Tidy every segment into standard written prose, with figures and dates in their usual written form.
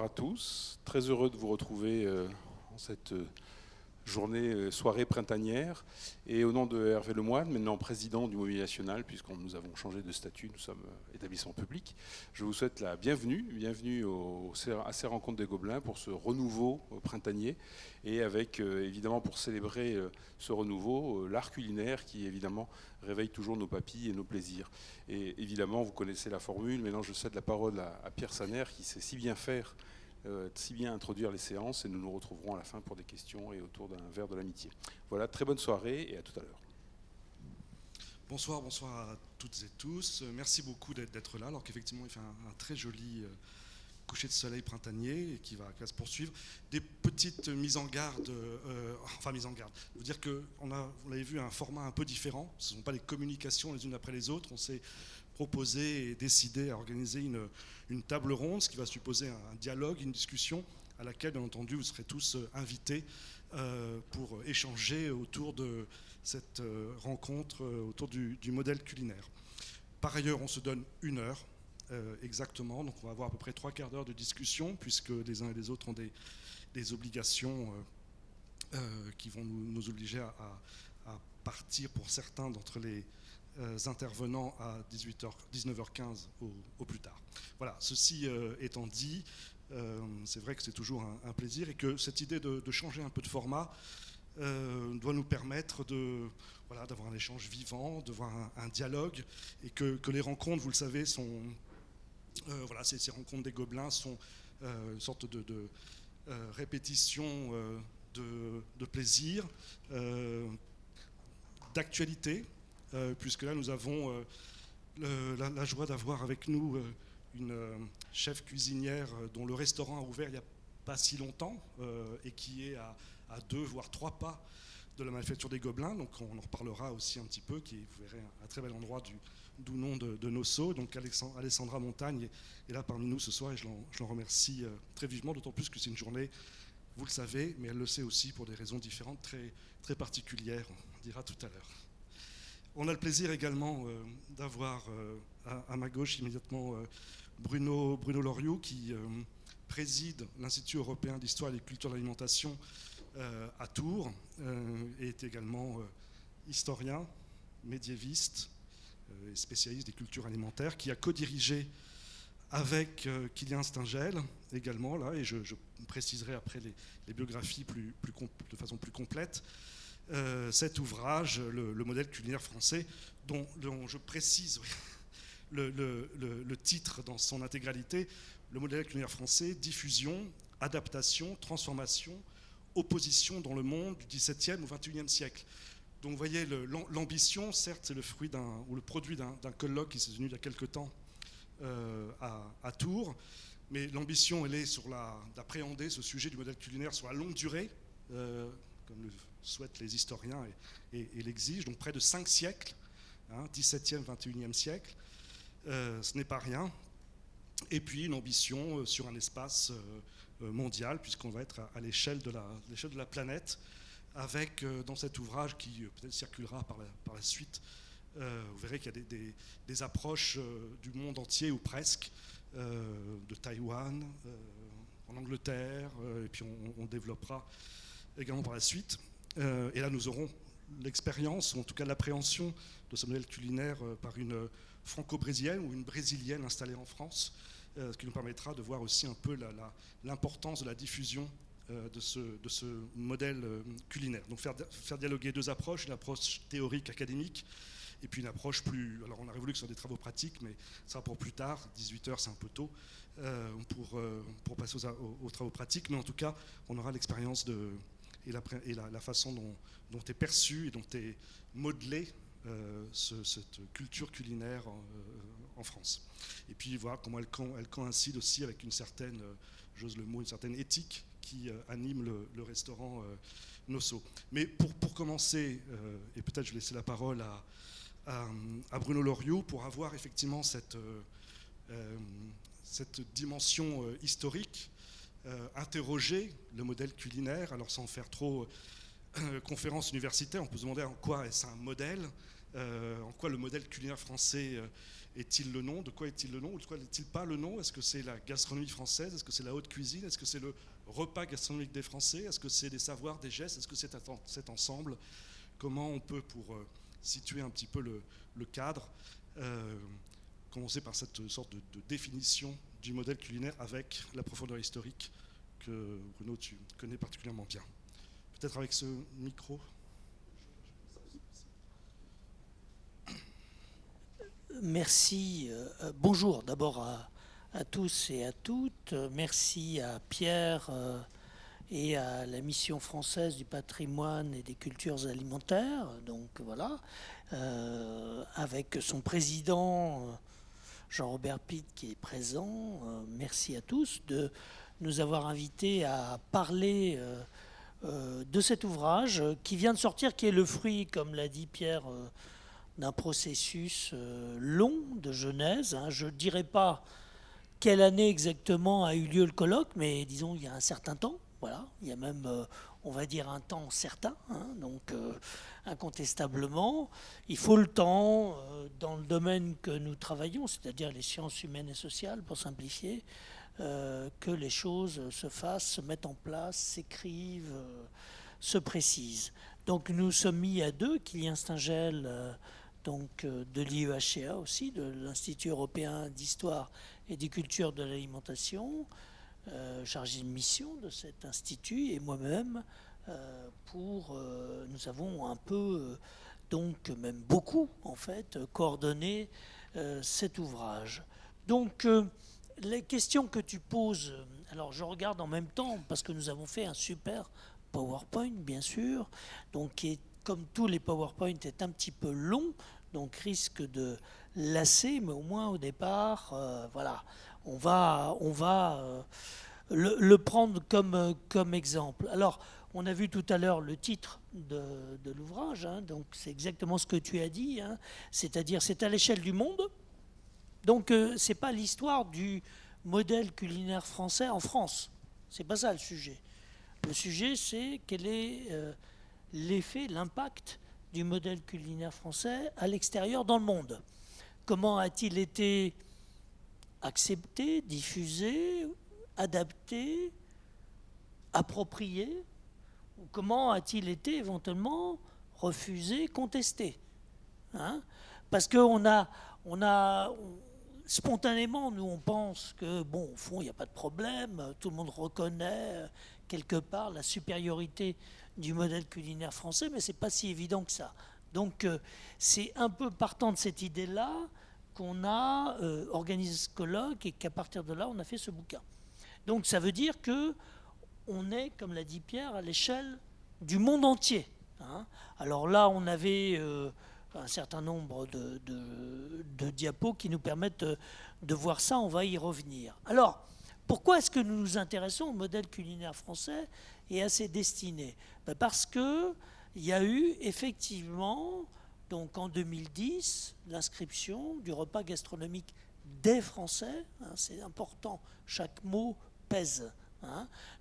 bonsoir à tous. Très heureux de vous retrouver en cette journée, soirée printanière. Et au nom de Hervé Lemoine, maintenant président du Mobilier National, puisque nous avons changé de statut, nous sommes établissement public, je vous souhaite la bienvenue, à ces rencontres des Gobelins pour ce renouveau printanier. Et avec, évidemment, pour célébrer ce renouveau, l'art culinaire qui, évidemment, réveille toujours nos papilles et nos plaisirs. Et évidemment, vous connaissez la formule, maintenant je cède la parole à Pierre Saner, qui sait si bien faire, si bien introduire les séances, et nous nous retrouverons à la fin pour des questions et autour d'un verre de l'amitié. Voilà, très bonne soirée et à tout à l'heure. Bonsoir à toutes et tous. Merci beaucoup d'être là, alors qu'effectivement il fait un très joli coucher de soleil printanier et qui va se poursuivre. Des petites mises en garde, mises en garde. Je veux dire que vous l'avez vu, un format un peu différent. Ce ne sont pas les communications les unes après les autres. On s'est proposé et décidé à organiser une table ronde, ce qui va supposer un dialogue, une discussion à laquelle, bien entendu, vous serez tous invités pour échanger autour de cette rencontre, autour du modèle culinaire. Par ailleurs, on se donne 1 heure exactement, donc on va avoir à peu près 3/4 d'heure de discussion, puisque les uns et les autres ont des obligations qui vont nous obliger à partir pour certains d'entre les intervenants à 19h15 au plus tard. Voilà, ceci étant dit, c'est vrai que c'est toujours un plaisir et que cette idée de changer un peu de format doit nous permettre d'avoir un échange vivant, d'avoir un dialogue, et que les rencontres, vous le savez, sont ces rencontres des Gobelins sont une sorte de répétition de plaisir, d'actualité, puisque là nous avons la joie d'avoir avec nous une chef cuisinière dont le restaurant a ouvert il n'y a pas si longtemps et qui est à 2 voire 3 pas de la Manufacture des Gobelins, donc on en reparlera aussi un petit peu, qui est, vous verrez, un très bel endroit du nom de Nosso. Donc Alessandra Montagne est là parmi nous ce soir et je l'en remercie très vivement, d'autant plus que c'est une journée, vous le savez, mais elle le sait aussi pour des raisons différentes, très, très particulières, on dira tout à l'heure. On a le plaisir également d'avoir à ma gauche immédiatement Bruno Loriot, qui préside l'Institut européen d'histoire et de culture de l'alimentation à Tours, et est également historien, médiéviste et spécialiste des cultures alimentaires, qui a co-dirigé avec Kylian Stingel également, là, et je préciserai après les biographies de façon plus complète, cet ouvrage, le modèle culinaire français, dont je précise le titre dans son intégralité, le modèle culinaire français, diffusion, adaptation, transformation, opposition dans le monde du XVIIe au XXIe siècle. Donc vous voyez, l'ambition, certes, c'est le fruit ou le produit d'un colloque qui s'est tenu il y a quelque temps à Tours, mais l'ambition, elle est d'appréhender ce sujet du modèle culinaire sur la longue durée, comme le souhaitent les historiens et l'exigent, donc près de 5 siècles, XVIIe, XXIe siècle, ce n'est pas rien. Et puis une ambition sur un espace mondial, puisqu'on va être à l'échelle de la planète, avec dans cet ouvrage qui peut-être circulera par la suite, vous verrez qu'il y a des approches du monde entier, ou presque, de Taïwan, en Angleterre, et puis on développera également par la suite. Et là nous aurons l'expérience, ou en tout cas l'appréhension de ce modèle culinaire par une franco-brésilienne ou une brésilienne installée en France, ce qui nous permettra de voir aussi un peu l'importance de la diffusion de ce modèle culinaire. Donc faire dialoguer 2 approches, une approche théorique, académique, et puis une approche plus... Alors on a voulu que ce soit des travaux pratiques, mais ça pour plus tard, 18h c'est un peu tôt, pour passer aux travaux pratiques, mais en tout cas on aura l'expérience et la façon dont est perçue et dont est modelée cette culture culinaire en France. Et puis voir comment elle coïncide aussi avec une certaine, j'ose le mot, une certaine éthique qui anime le restaurant Nosso. Mais pour commencer, et peut-être je vais laisser la parole à Bruno Loriot pour avoir effectivement cette dimension historique, interroger le modèle culinaire, alors sans faire trop conférence universitaire, on peut se demander en quoi est-ce un modèle, en quoi le modèle culinaire français est-il le nom? De quoi est-il le nom? Ou de quoi n'est-il pas le nom? Est-ce que c'est la gastronomie française? Est-ce que c'est la haute cuisine? Est-ce que c'est le repas gastronomique des Français? Est-ce que c'est des savoirs, des gestes? Est-ce que c'est cet ensemble? Comment on peut, pour situer un petit peu le cadre, commencer par cette sorte de définition du modèle culinaire avec la profondeur historique que Bruno, tu connais particulièrement bien. Peut-être avec ce micro. Merci. Bonjour d'abord à tous et à toutes. Merci à Pierre et à la Mission française du patrimoine et des cultures alimentaires. Donc voilà, avec son président Jean-Robert Pitt qui est présent. Merci à tous de nous avoir invités à parler de cet ouvrage qui vient de sortir, qui est le fruit, comme l'a dit Pierre, d'un processus long de genèse. Je ne dirais pas quelle année exactement a eu lieu le colloque, mais disons il y a un certain temps. Voilà, il y a même, on va dire, un temps certain. Donc, incontestablement, il faut le temps dans le domaine que nous travaillons, c'est-à-dire les sciences humaines et sociales, pour simplifier, que les choses se fassent, se mettent en place, s'écrivent, se précisent. Donc, nous sommes mis à deux, Kilian Stingel, donc de l'IEHCA aussi, de l'Institut européen d'histoire et des cultures de l'alimentation, chargé de mission de cet institut, et moi-même, nous avons un peu, donc même beaucoup en fait, coordonné cet ouvrage. Donc les questions que tu poses, alors je regarde en même temps, parce que nous avons fait un super PowerPoint, bien sûr, donc qui est, comme tous les PowerPoint, est un petit peu long, donc risque de lasser, mais au moins au départ, voilà, on va le prendre comme exemple. Alors, on a vu tout à l'heure le titre de l'ouvrage, donc c'est exactement ce que tu as dit, c'est-à-dire c'est à l'échelle du monde, donc c'est pas l'histoire du modèle culinaire français en France, c'est pas ça le sujet. Le sujet, c'est quel est l'effet, l'impact du modèle culinaire français à l'extérieur dans le monde. Comment a-t-il été accepté, diffusé, adapté, approprié, ou comment a-t-il été éventuellement refusé, contesté, parce qu'on spontanément, nous, on pense que, bon, au fond, il n'y a pas de problème, tout le monde reconnaît quelque part la supériorité du modèle culinaire français, mais ce n'est pas si évident que ça. Donc, c'est un peu partant de cette idée-là qu'on a organisé ce colloque et qu'à partir de là, on a fait ce bouquin. Donc, ça veut dire qu'on est, comme l'a dit Pierre, à l'échelle du monde entier. Alors là, on avait un certain nombre de diapos qui nous permettent de voir ça, on va y revenir. Alors, pourquoi est-ce que nous nous intéressons au modèle culinaire français et à ses destinées? Parce qu'il y a eu effectivement, donc en 2010, l'inscription du repas gastronomique des Français, c'est important, chaque mot pèse,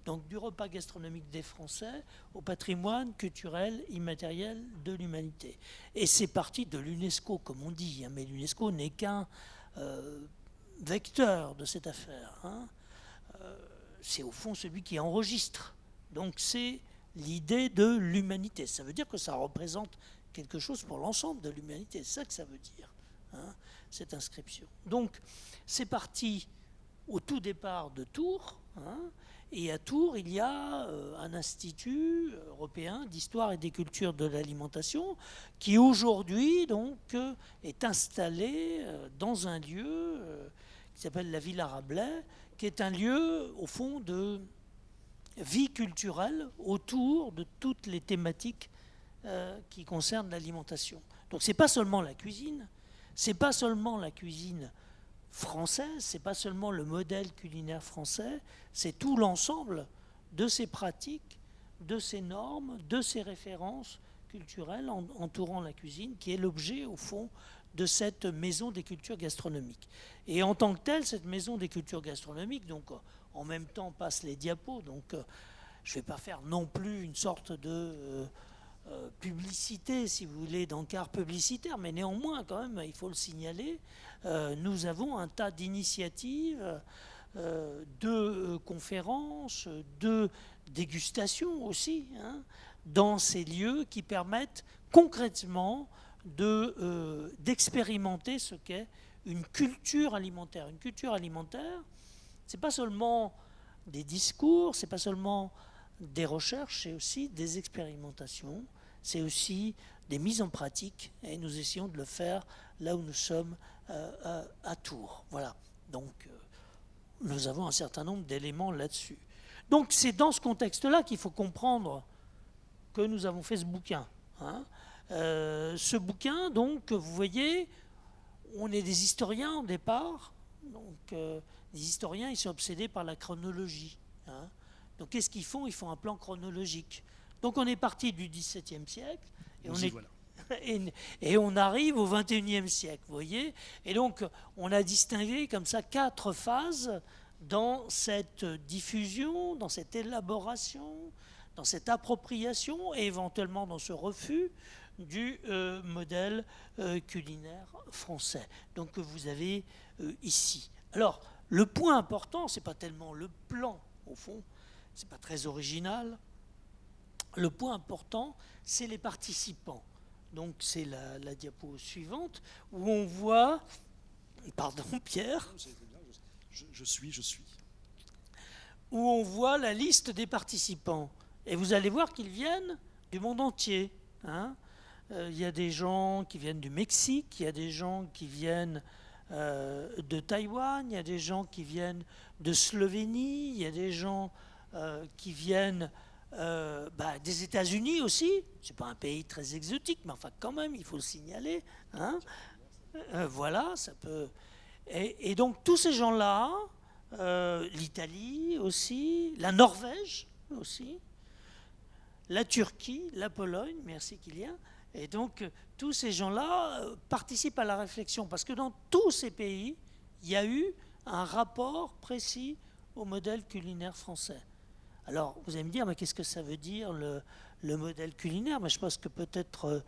donc du repas gastronomique des Français au patrimoine culturel immatériel de l'humanité. Et c'est parti de l'UNESCO, comme on dit, mais l'UNESCO n'est qu'un vecteur de cette affaire. C'est au fond celui qui enregistre. Donc c'est l'idée de l'humanité. Ça veut dire que ça représente quelque chose pour l'ensemble de l'humanité. C'est ça que ça veut dire, cette inscription. Donc c'est parti au tout départ de Tours, et à Tours, il y a un institut européen d'histoire et des cultures de l'alimentation qui aujourd'hui donc est installé dans un lieu qui s'appelle la Villa Rabelais, qui est un lieu au fond de vie culturelle autour de toutes les thématiques qui concernent l'alimentation. Donc c'est pas seulement la cuisine, c'est pas seulement la cuisine française, c'est pas seulement le modèle culinaire français, c'est tout l'ensemble de ces pratiques, de ces normes, de ces références culturelles entourant la cuisine, qui est l'objet, au fond, de cette maison des cultures gastronomiques. Et en tant que telle, cette maison des cultures gastronomiques, donc en même temps passe les diapos, donc je ne vais pas faire non plus une sorte de publicité, si vous voulez, d'encart publicitaire, mais néanmoins, quand même, il faut le signaler, nous avons un tas d'initiatives, de conférences, de dégustations aussi, hein, dans ces lieux qui permettent concrètement d'expérimenter ce qu'est une culture alimentaire. Une culture alimentaire, c'est pas seulement des discours, c'est pas seulement des recherches, c'est aussi des expérimentations, c'est aussi des mises en pratique, et nous essayons de le faire là où nous sommes à Tours. Voilà. Donc, nous avons un certain nombre d'éléments là-dessus. Donc, c'est dans ce contexte-là qu'il faut comprendre que nous avons fait ce bouquin. Hein. Ce bouquin, donc, vous voyez, on est des historiens au départ. Donc, les historiens, ils sont obsédés par la chronologie. Hein. Donc, qu'est-ce qu'ils font? Ils font un plan chronologique. Donc, on est parti du XVIIe siècle et on arrive au XXIe siècle, vous voyez. Et donc, on a distingué comme ça 4 phases dans cette diffusion, dans cette élaboration, dans cette appropriation et éventuellement dans ce refus du modèle culinaire français. Donc, que vous avez ici. Alors, le point important, c'est pas tellement le plan, au fond, c'est pas très original. Le point important, c'est les participants. Donc, c'est la diapo suivante, où on voit... Pardon, Pierre. Je suis. Où on voit la liste des participants. Et vous allez voir qu'ils viennent du monde entier. Hein. Y a des gens qui viennent du Mexique, il y a des gens qui viennent de Taïwan, il y a des gens qui viennent de Slovénie, il y a des gens qui viennent des États-Unis aussi. C'est pas un pays très exotique, mais enfin quand même, il faut le signaler. Hein. Voilà, ça peut. Et donc tous ces gens-là, l'Italie aussi, la Norvège aussi, la Turquie, la Pologne, merci Kylian. Et donc tous ces gens-là participent à la réflexion parce que dans tous ces pays, il y a eu un rapport précis au modèle culinaire français. Alors, vous allez me dire, mais qu'est-ce que ça veut dire le modèle culinaire? Mais je pense que peut-être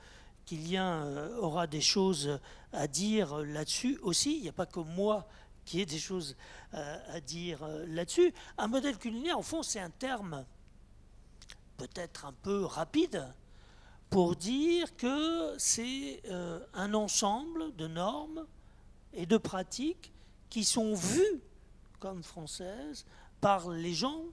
Kylian aura des choses à dire là-dessus aussi. Il n'y a pas que moi qui ai des choses à dire là-dessus. Un modèle culinaire, au fond, c'est un terme peut-être un peu rapide pour dire que c'est un ensemble de normes et de pratiques qui sont vues comme françaises par les gens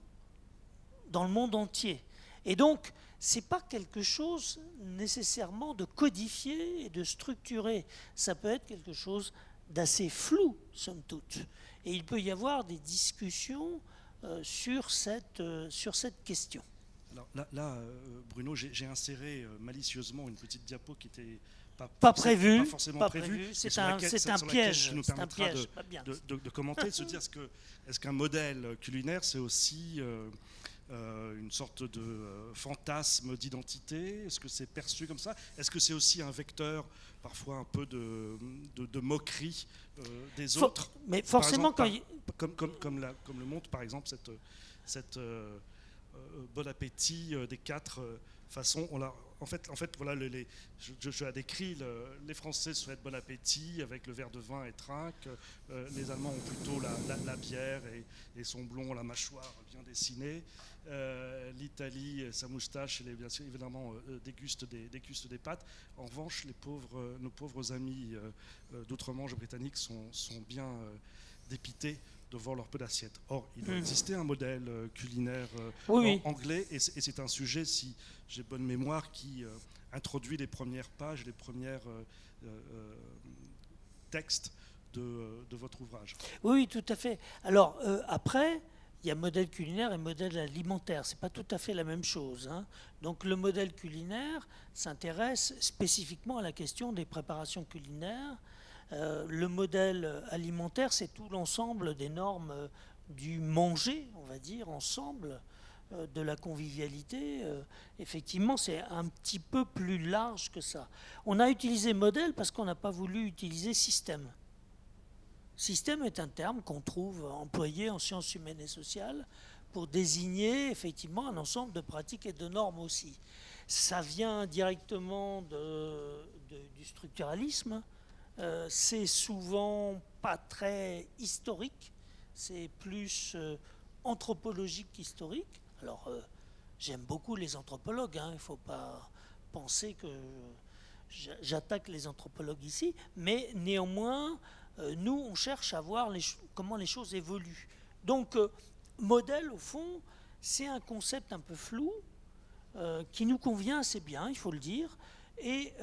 dans le monde entier. Et donc, ce n'est pas quelque chose nécessairement de codifié et de structuré. Ça peut être quelque chose d'assez flou, somme toute. Et il peut y avoir des discussions sur cette question. Alors là Bruno, j'ai inséré malicieusement une petite diapo qui n'était pas prévue. Pas forcément prévue. C'est un piège. Qui nous permettra de commenter, de se dire est-ce qu'un modèle culinaire, c'est aussi une sorte de fantasme d'identité? Est-ce que c'est perçu comme ça? Est-ce que c'est aussi un vecteur parfois un peu de moquerie des autres? Mais forcément, comme le montre par exemple cette bon appétit des 4 façons. En fait, voilà, je la décris. Les Français souhaitent bon appétit avec le verre de vin et trinque. Les Allemands ont plutôt la bière et son blond, la mâchoire bien dessinée. L'Italie, sa moustache, bien sûr, évidemment, déguste des pâtes. En revanche, nos pauvres amis d'outre-Manche britanniques sont bien dépités de voir leur peu d'assiette. Or, il doit exister un modèle culinaire anglais, et c'est un sujet, si j'ai bonne mémoire, qui introduit les premières pages, les premiers textes de votre ouvrage. Oui, tout à fait. Alors, après, il y a modèle culinaire et modèle alimentaire. Ce n'est pas tout à fait la même chose. Hein. Donc, le modèle culinaire s'intéresse spécifiquement à la question des préparations culinaires. Le modèle alimentaire, c'est tout l'ensemble des normes du manger, on va dire, ensemble, de la convivialité. Effectivement, c'est un petit peu plus large que ça. On a utilisé modèle parce qu'on n'a pas voulu utiliser système. Système est un terme qu'on trouve employé en sciences humaines et sociales pour désigner effectivement un ensemble de pratiques et de normes aussi. ça vient directement du structuralisme. C'est souvent pas très historique, c'est plus anthropologique qu'historique. Alors, j'aime beaucoup les anthropologues, hein, il ne faut pas penser que j'attaque les anthropologues ici, mais néanmoins, nous, on cherche à voir comment les choses évoluent. Donc, modèle, au fond, c'est un concept un peu flou, qui nous convient assez bien, il faut le dire. Et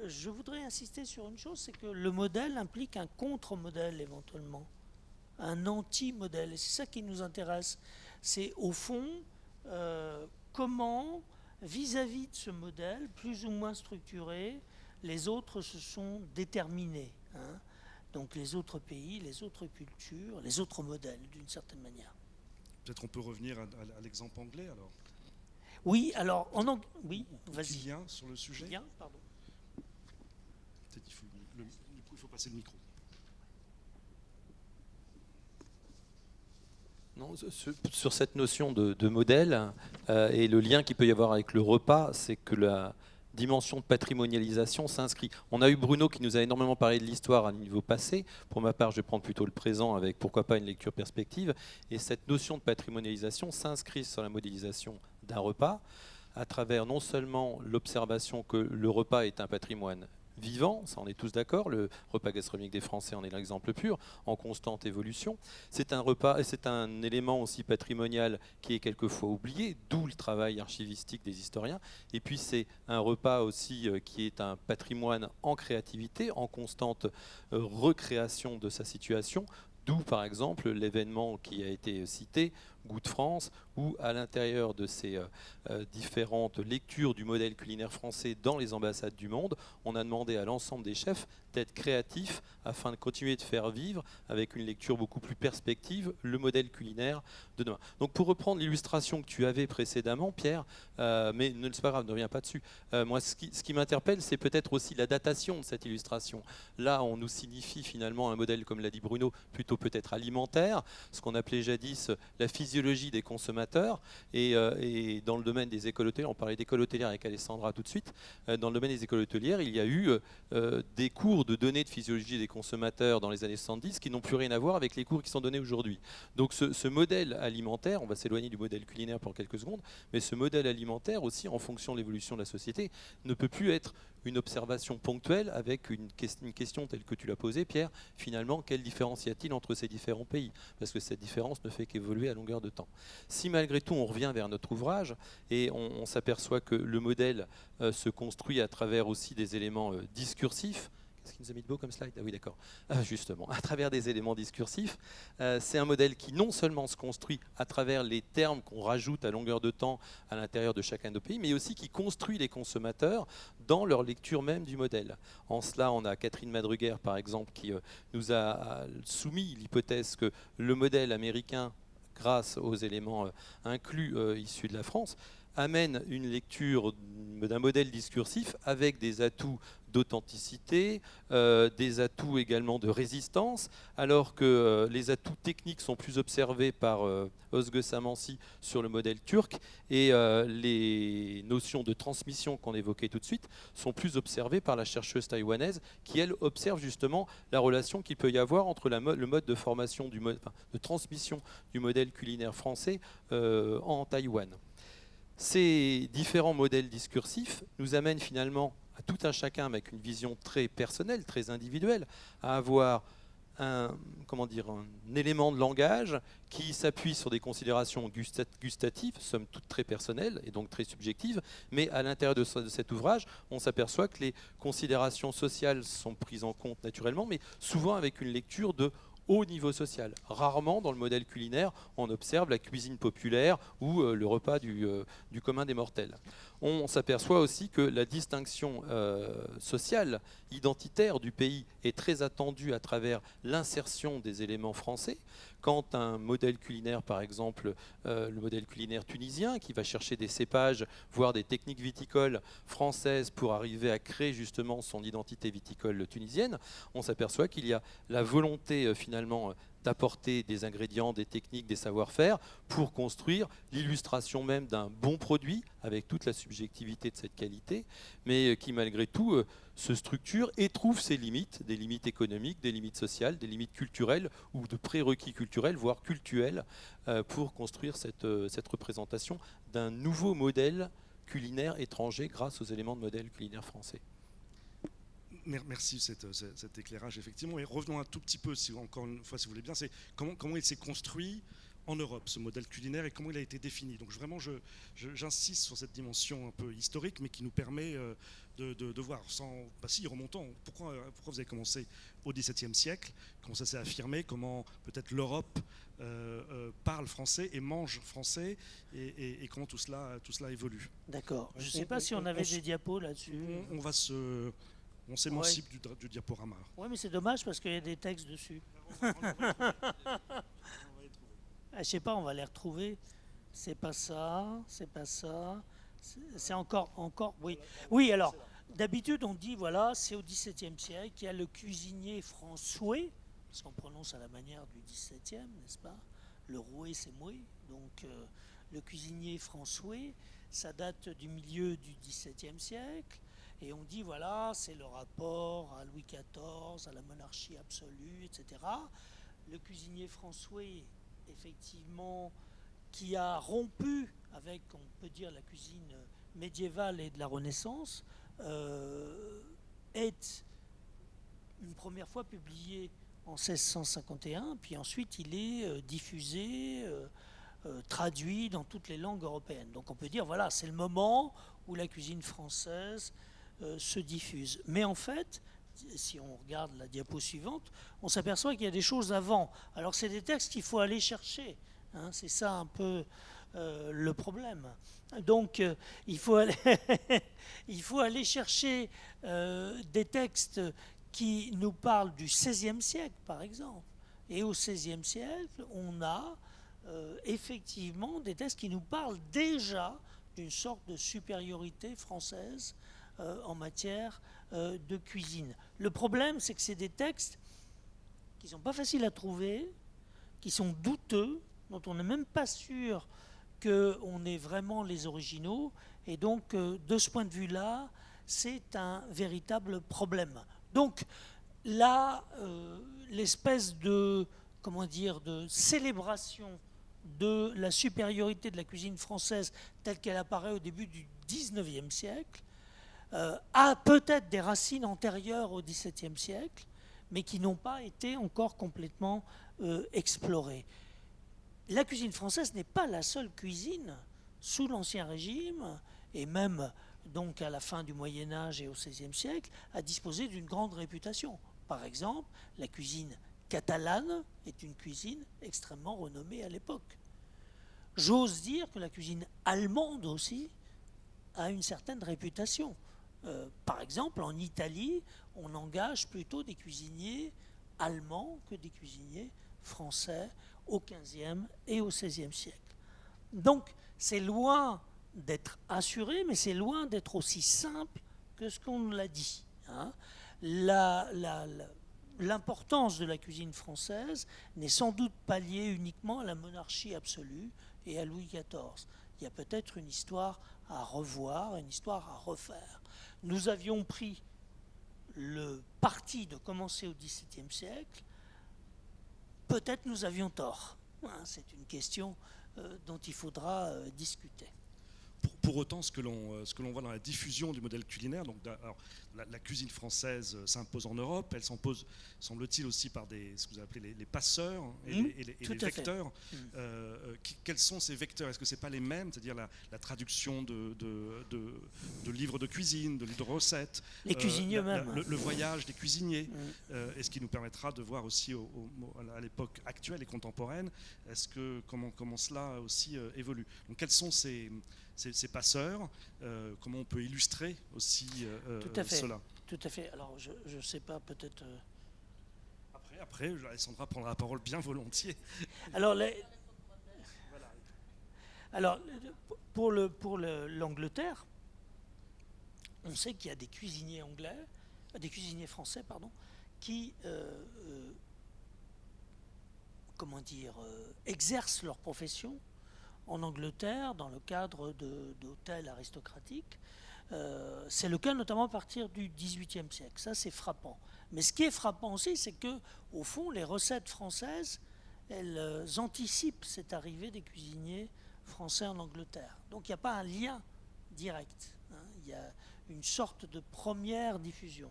je voudrais insister sur une chose, c'est que le modèle implique un contre-modèle éventuellement, un anti-modèle. Et c'est ça qui nous intéresse. C'est au fond comment, vis-à-vis de ce modèle, plus ou moins structuré, les autres se sont déterminés. Hein. Donc les autres pays, les autres cultures, les autres modèles, d'une certaine manière. Peut-être on peut revenir à l'exemple anglais alors. Oui, alors en anglais. Oui, vas-y. Petit lien sur le sujet. Lien, pardon. Peut-être du coup, il faut passer le micro. Non, sur cette notion de modèle et le lien qu'il peut y avoir avec le repas, c'est que la dimension de patrimonialisation s'inscrit. On a eu Bruno qui nous a énormément parlé de l'histoire à niveau passé. Pour ma part, je vais prendre plutôt le présent avec pourquoi pas une lecture perspective. Et cette notion de patrimonialisation s'inscrit sur la modélisation d'un repas à travers non seulement l'observation que le repas est un patrimoine vivant, ça on est tous d'accord, le repas gastronomique des Français en est l'exemple pur, en constante évolution. C'est un repas et c'est un élément aussi patrimonial qui est quelquefois oublié, d'où le travail archivistique des historiens. Et puis c'est un repas aussi qui est un patrimoine en créativité, en constante recréation de sa situation. D'où, par exemple, l'événement qui a été cité, Goût de France, où, à l'intérieur de ces différentes lectures du modèle culinaire français dans les ambassades du monde, on a demandé à l'ensemble des chefs d'être créatifs afin de continuer de faire vivre, avec une lecture beaucoup plus perspective, le modèle culinaire de demain. Donc, pour reprendre l'illustration que tu avais précédemment, Pierre, mais c'est pas grave, ne reviens pas dessus. Moi, ce qui m'interpelle, c'est peut-être aussi la datation de cette illustration. Là, on nous signifie finalement un modèle, comme l'a dit Bruno, plutôt peut-être alimentaire, ce qu'on appelait jadis la physiologie des consommateurs. Et dans le domaine des écoles hôtelières, on parlait d'écoles hôtelières avec Alessandra tout de suite, dans le domaine des écoles hôtelières, il y a eu des cours de données de physiologie des consommateurs dans les années 70 qui n'ont plus rien à voir avec les cours qui sont donnés aujourd'hui. Donc ce modèle alimentaire, on va s'éloigner du modèle culinaire pour quelques secondes, mais ce modèle alimentaire aussi, en fonction de l'évolution de la société, ne peut plus être une observation ponctuelle avec une question telle que tu l'as posée, Pierre. Finalement, quelle différence y a-t-il entre ces différents pays? Parce que cette différence ne fait qu'évoluer à longueur de temps. Si malgré tout on revient vers notre ouvrage et on s'aperçoit que le modèle se construit à travers aussi des éléments discursifs. Qu'est-ce qu'il nous a mis de beau comme slide? Ah oui, d'accord. Justement, à travers des éléments discursifs, c'est un modèle qui non seulement se construit à travers les termes qu'on rajoute à longueur de temps à l'intérieur de chacun de nos pays, mais aussi qui construit les consommateurs dans leur lecture même du modèle. En cela, on a Catherine Madruguer, par exemple, qui nous a soumis l'hypothèse que le modèle américain, grâce aux éléments inclus issus de la France, amène une lecture d'un modèle discursif avec des atouts d'authenticité, des atouts également de résistance, alors que les atouts techniques sont plus observés par Özge Samansi sur le modèle turc et les notions de transmission qu'on évoquait tout de suite sont plus observées par la chercheuse taïwanaise qui, elle, observe justement la relation qu'il peut y avoir entre le mode de formation, de transmission du modèle culinaire français en Taïwan. Ces différents modèles discursifs nous amènent finalement à tout un chacun avec une vision très personnelle, très individuelle, à avoir un élément de langage qui s'appuie sur des considérations gustatives, somme toute très personnelles et donc très subjectives, mais à l'intérieur de cet ouvrage, on s'aperçoit que les considérations sociales sont prises en compte naturellement, mais souvent avec une lecture de haut niveau social. Rarement, dans le modèle culinaire, on observe la cuisine populaire ou le repas du commun des mortels. On s'aperçoit aussi que la distinction sociale, identitaire du pays est très attendue à travers l'insertion des éléments français. Quand un modèle culinaire, par exemple le modèle culinaire tunisien, qui va chercher des cépages, voire des techniques viticoles françaises pour arriver à créer justement son identité viticole tunisienne, on s'aperçoit qu'il y a la volonté finalement d'apporter des ingrédients, des techniques, des savoir-faire pour construire l'illustration même d'un bon produit avec toute la subjectivité de cette qualité, mais qui malgré tout se structure et trouve ses limites, des limites économiques, des limites sociales, des limites culturelles ou de prérequis culturels, voire cultuels, pour construire cette représentation d'un nouveau modèle culinaire étranger grâce aux éléments de modèle culinaire français. Merci cet éclairage, effectivement. Et revenons un tout petit peu, encore une fois, si vous voulez bien, c'est comment il s'est construit en Europe, ce modèle culinaire, et comment il a été défini. Donc vraiment, j'insiste sur cette dimension un peu historique, mais qui nous permet de voir, remontant, pourquoi vous avez commencé au XVIIe siècle, comment ça s'est affirmé, comment peut-être l'Europe parle français et mange français, et comment tout cela évolue. D'accord. Je ne sais pas si on avait des diapos là-dessus. On s'émancipe du diaporama. Oui, mais c'est dommage parce qu'il y a des textes dessus. Je ne sais pas, on va les retrouver. C'est pas ça, c'est pas ça. C'est encore, oui. Oui, alors, d'habitude, on dit, voilà, c'est au XVIIe siècle qu'il y a le cuisinier François, parce qu'on prononce à la manière du XVIIe, n'est-ce pas? Le roué, c'est moué. Donc, le cuisinier François, ça date du milieu du XVIIe siècle. Et on dit, voilà, c'est le rapport à Louis XIV, à la monarchie absolue, etc. Le cuisinier François, effectivement, qui a rompu avec, on peut dire, la cuisine médiévale et de la Renaissance, est une première fois publié en 1651, puis ensuite il est diffusé, traduit dans toutes les langues européennes. Donc on peut dire, voilà, c'est le moment où la cuisine française se diffuse. Mais en fait, si on regarde la diapo suivante, on s'aperçoit qu'il y a des choses avant. Alors c'est des textes qu'il faut aller chercher. Hein, c'est ça un peu le problème. Donc il faut aller chercher des textes qui nous parlent du XVIe siècle, par exemple. Et au XVIe siècle, on a effectivement des textes qui nous parlent déjà d'une sorte de supériorité française en matière de cuisine. Le problème, c'est que c'est des textes qui ne sont pas faciles à trouver, qui sont douteux, dont on n'est même pas sûr qu'on ait vraiment les originaux. Et donc, de ce point de vue-là, c'est un véritable problème. Donc, là, l'espèce de, de célébration de la supériorité de la cuisine française telle qu'elle apparaît au début du XIXe siècle, a peut-être des racines antérieures au XVIIe siècle, mais qui n'ont pas été encore complètement explorées. La cuisine française n'est pas la seule cuisine sous l'Ancien Régime, et même donc à la fin du Moyen-Âge et au XVIe siècle, à disposer d'une grande réputation. Par exemple, la cuisine catalane est une cuisine extrêmement renommée à l'époque. J'ose dire que la cuisine allemande aussi a une certaine réputation. Par exemple, en Italie, on engage plutôt des cuisiniers allemands que des cuisiniers français au XVe et au XVIe siècle. Donc, c'est loin d'être assuré, mais c'est loin d'être aussi simple que ce qu'on l'a dit. Hein. L'importance de la cuisine française n'est sans doute pas liée uniquement à la monarchie absolue et à Louis XIV. Il y a peut-être une histoire à revoir, une histoire à refaire. Nous avions pris le parti de commencer au XVIIe siècle. Peut-être nous avions tort. C'est une question dont il faudra discuter. Pour autant, ce que l'on voit dans la diffusion du modèle culinaire, donc alors, la cuisine française s'impose en Europe, elle s'impose, semble-t-il, aussi par ce que vous appelez les passeurs et les vecteurs. Quels sont ces vecteurs? Est-ce que ce n'est pas les mêmes, c'est-à-dire la traduction de livres de cuisine, de livres de recettes, les cuisiniers eux-mêmes, le voyage des cuisiniers, et ce qui nous permettra de voir aussi à l'époque actuelle et contemporaine, comment cela aussi évolue. Donc quels sont ces passeurs, comment on peut illustrer aussi cela. Tout à fait. Alors, je ne sais pas, peut-être... Après, Alessandra prendra la parole bien volontiers. Alors, pour l'Angleterre, on sait qu'il y a des cuisiniers français, qui exercent leur profession en Angleterre dans le cadre d'hôtels aristocratiques. C'est le cas notamment à partir du XVIIIe siècle. Ça, c'est frappant. Mais ce qui est frappant aussi, c'est que, au fond, les recettes françaises, elles anticipent cette arrivée des cuisiniers français en Angleterre. Donc il n'y a pas un lien direct. Il y a une sorte de première diffusion.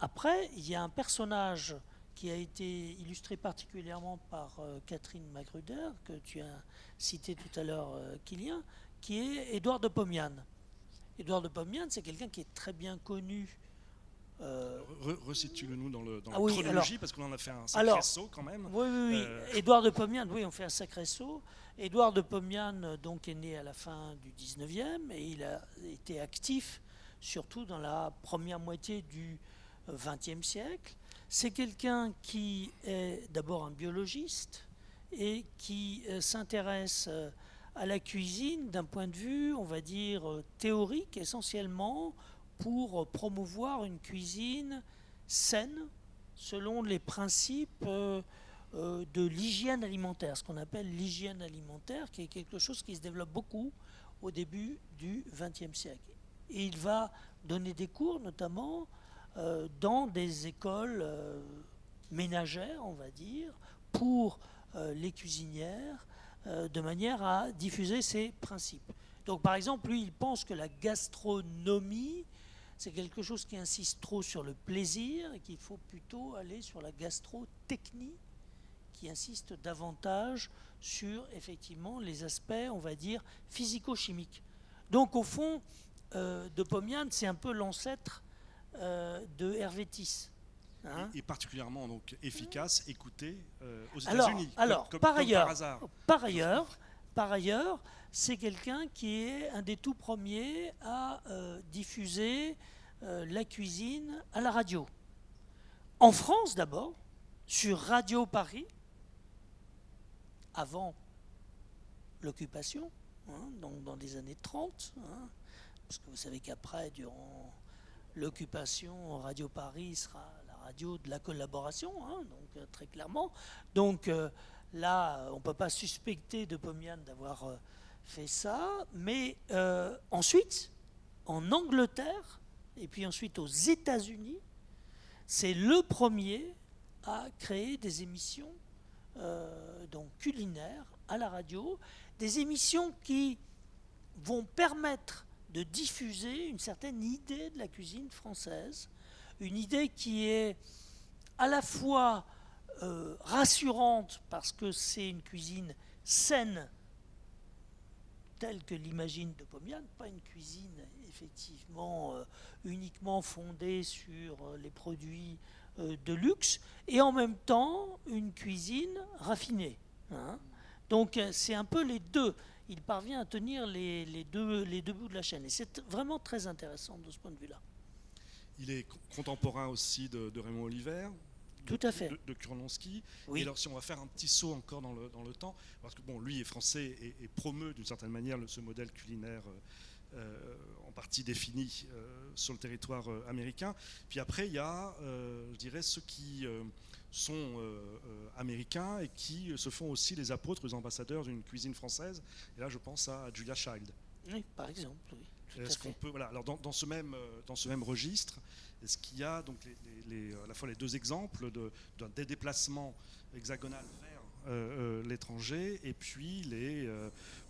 Après, il y a un personnage qui a été illustré particulièrement par Catherine Magruder, que tu as cité tout à l'heure, Kylian, qui est Édouard de Pomian. Édouard de Pomian, c'est quelqu'un qui est très bien connu. Resitue-le-nous dans la oui, chronologie, alors, parce qu'on en a fait un sacré saut quand même. Oui. Édouard de Pomian, oui, on fait un sacré saut. Édouard de Pomian donc, est né à la fin du 19e et il a été actif surtout dans la première moitié du 20e siècle. C'est quelqu'un qui est d'abord un biologiste et qui s'intéresse à la cuisine d'un point de vue, on va dire, théorique essentiellement, pour promouvoir une cuisine saine selon les principes de l'hygiène alimentaire, ce qu'on appelle l'hygiène alimentaire, qui est quelque chose qui se développe beaucoup au début du XXe siècle. Et il va donner des cours notamment dans des écoles ménagères, on va dire, pour les cuisinières, de manière à diffuser ces principes. Donc par exemple, lui, il pense que la gastronomie, c'est quelque chose qui insiste trop sur le plaisir et qu'il faut plutôt aller sur la gastrotechnie, qui insiste davantage sur effectivement les aspects, on va dire, physico-chimiques. Donc au fond, de Pomian, c'est un peu l'ancêtre de Hervé Tiss. Hein, et particulièrement donc efficace, écouté aux États-Unis. Par ailleurs, c'est quelqu'un qui est un des tout premiers à diffuser la cuisine à la radio. En France d'abord, sur Radio Paris, avant l'occupation, donc dans les années 30, parce que vous savez qu'après, durant l'occupation, Radio Paris sera la radio de la collaboration, donc très clairement. Donc là, on ne peut pas suspecter de Pomian d'avoir fait ça, mais ensuite, en Angleterre, et puis ensuite aux États-Unis, c'est le premier à créer des émissions donc culinaires à la radio, des émissions qui vont permettre de diffuser une certaine idée de la cuisine française, une idée qui est à la fois rassurante parce que c'est une cuisine saine telle que l'imagine de Pomian, pas une cuisine effectivement uniquement fondée sur les produits de luxe, et en même temps une cuisine raffinée. Donc c'est un peu les deux. Il parvient à tenir les deux bouts de la chaîne. Et c'est vraiment très intéressant de ce point de vue-là. Il est contemporain aussi de Raymond Oliver, tout à fait, de Kurlansky. Oui. Et alors si on va faire un petit saut encore dans le temps, parce que bon, lui est français et promeut d'une certaine manière ce modèle culinaire en partie défini sur le territoire américain. Puis après, il y a, je dirais, ceux qui sont américains et qui se font aussi les apôtres, les ambassadeurs d'une cuisine française. Et là, je pense à Julia Child. Oui, par exemple, oui. Est-ce qu'on peut, voilà, alors dans ce même registre, est-ce qu'il y a donc à la fois les deux exemples des déplacements hexagonaux vers l'étranger et puis les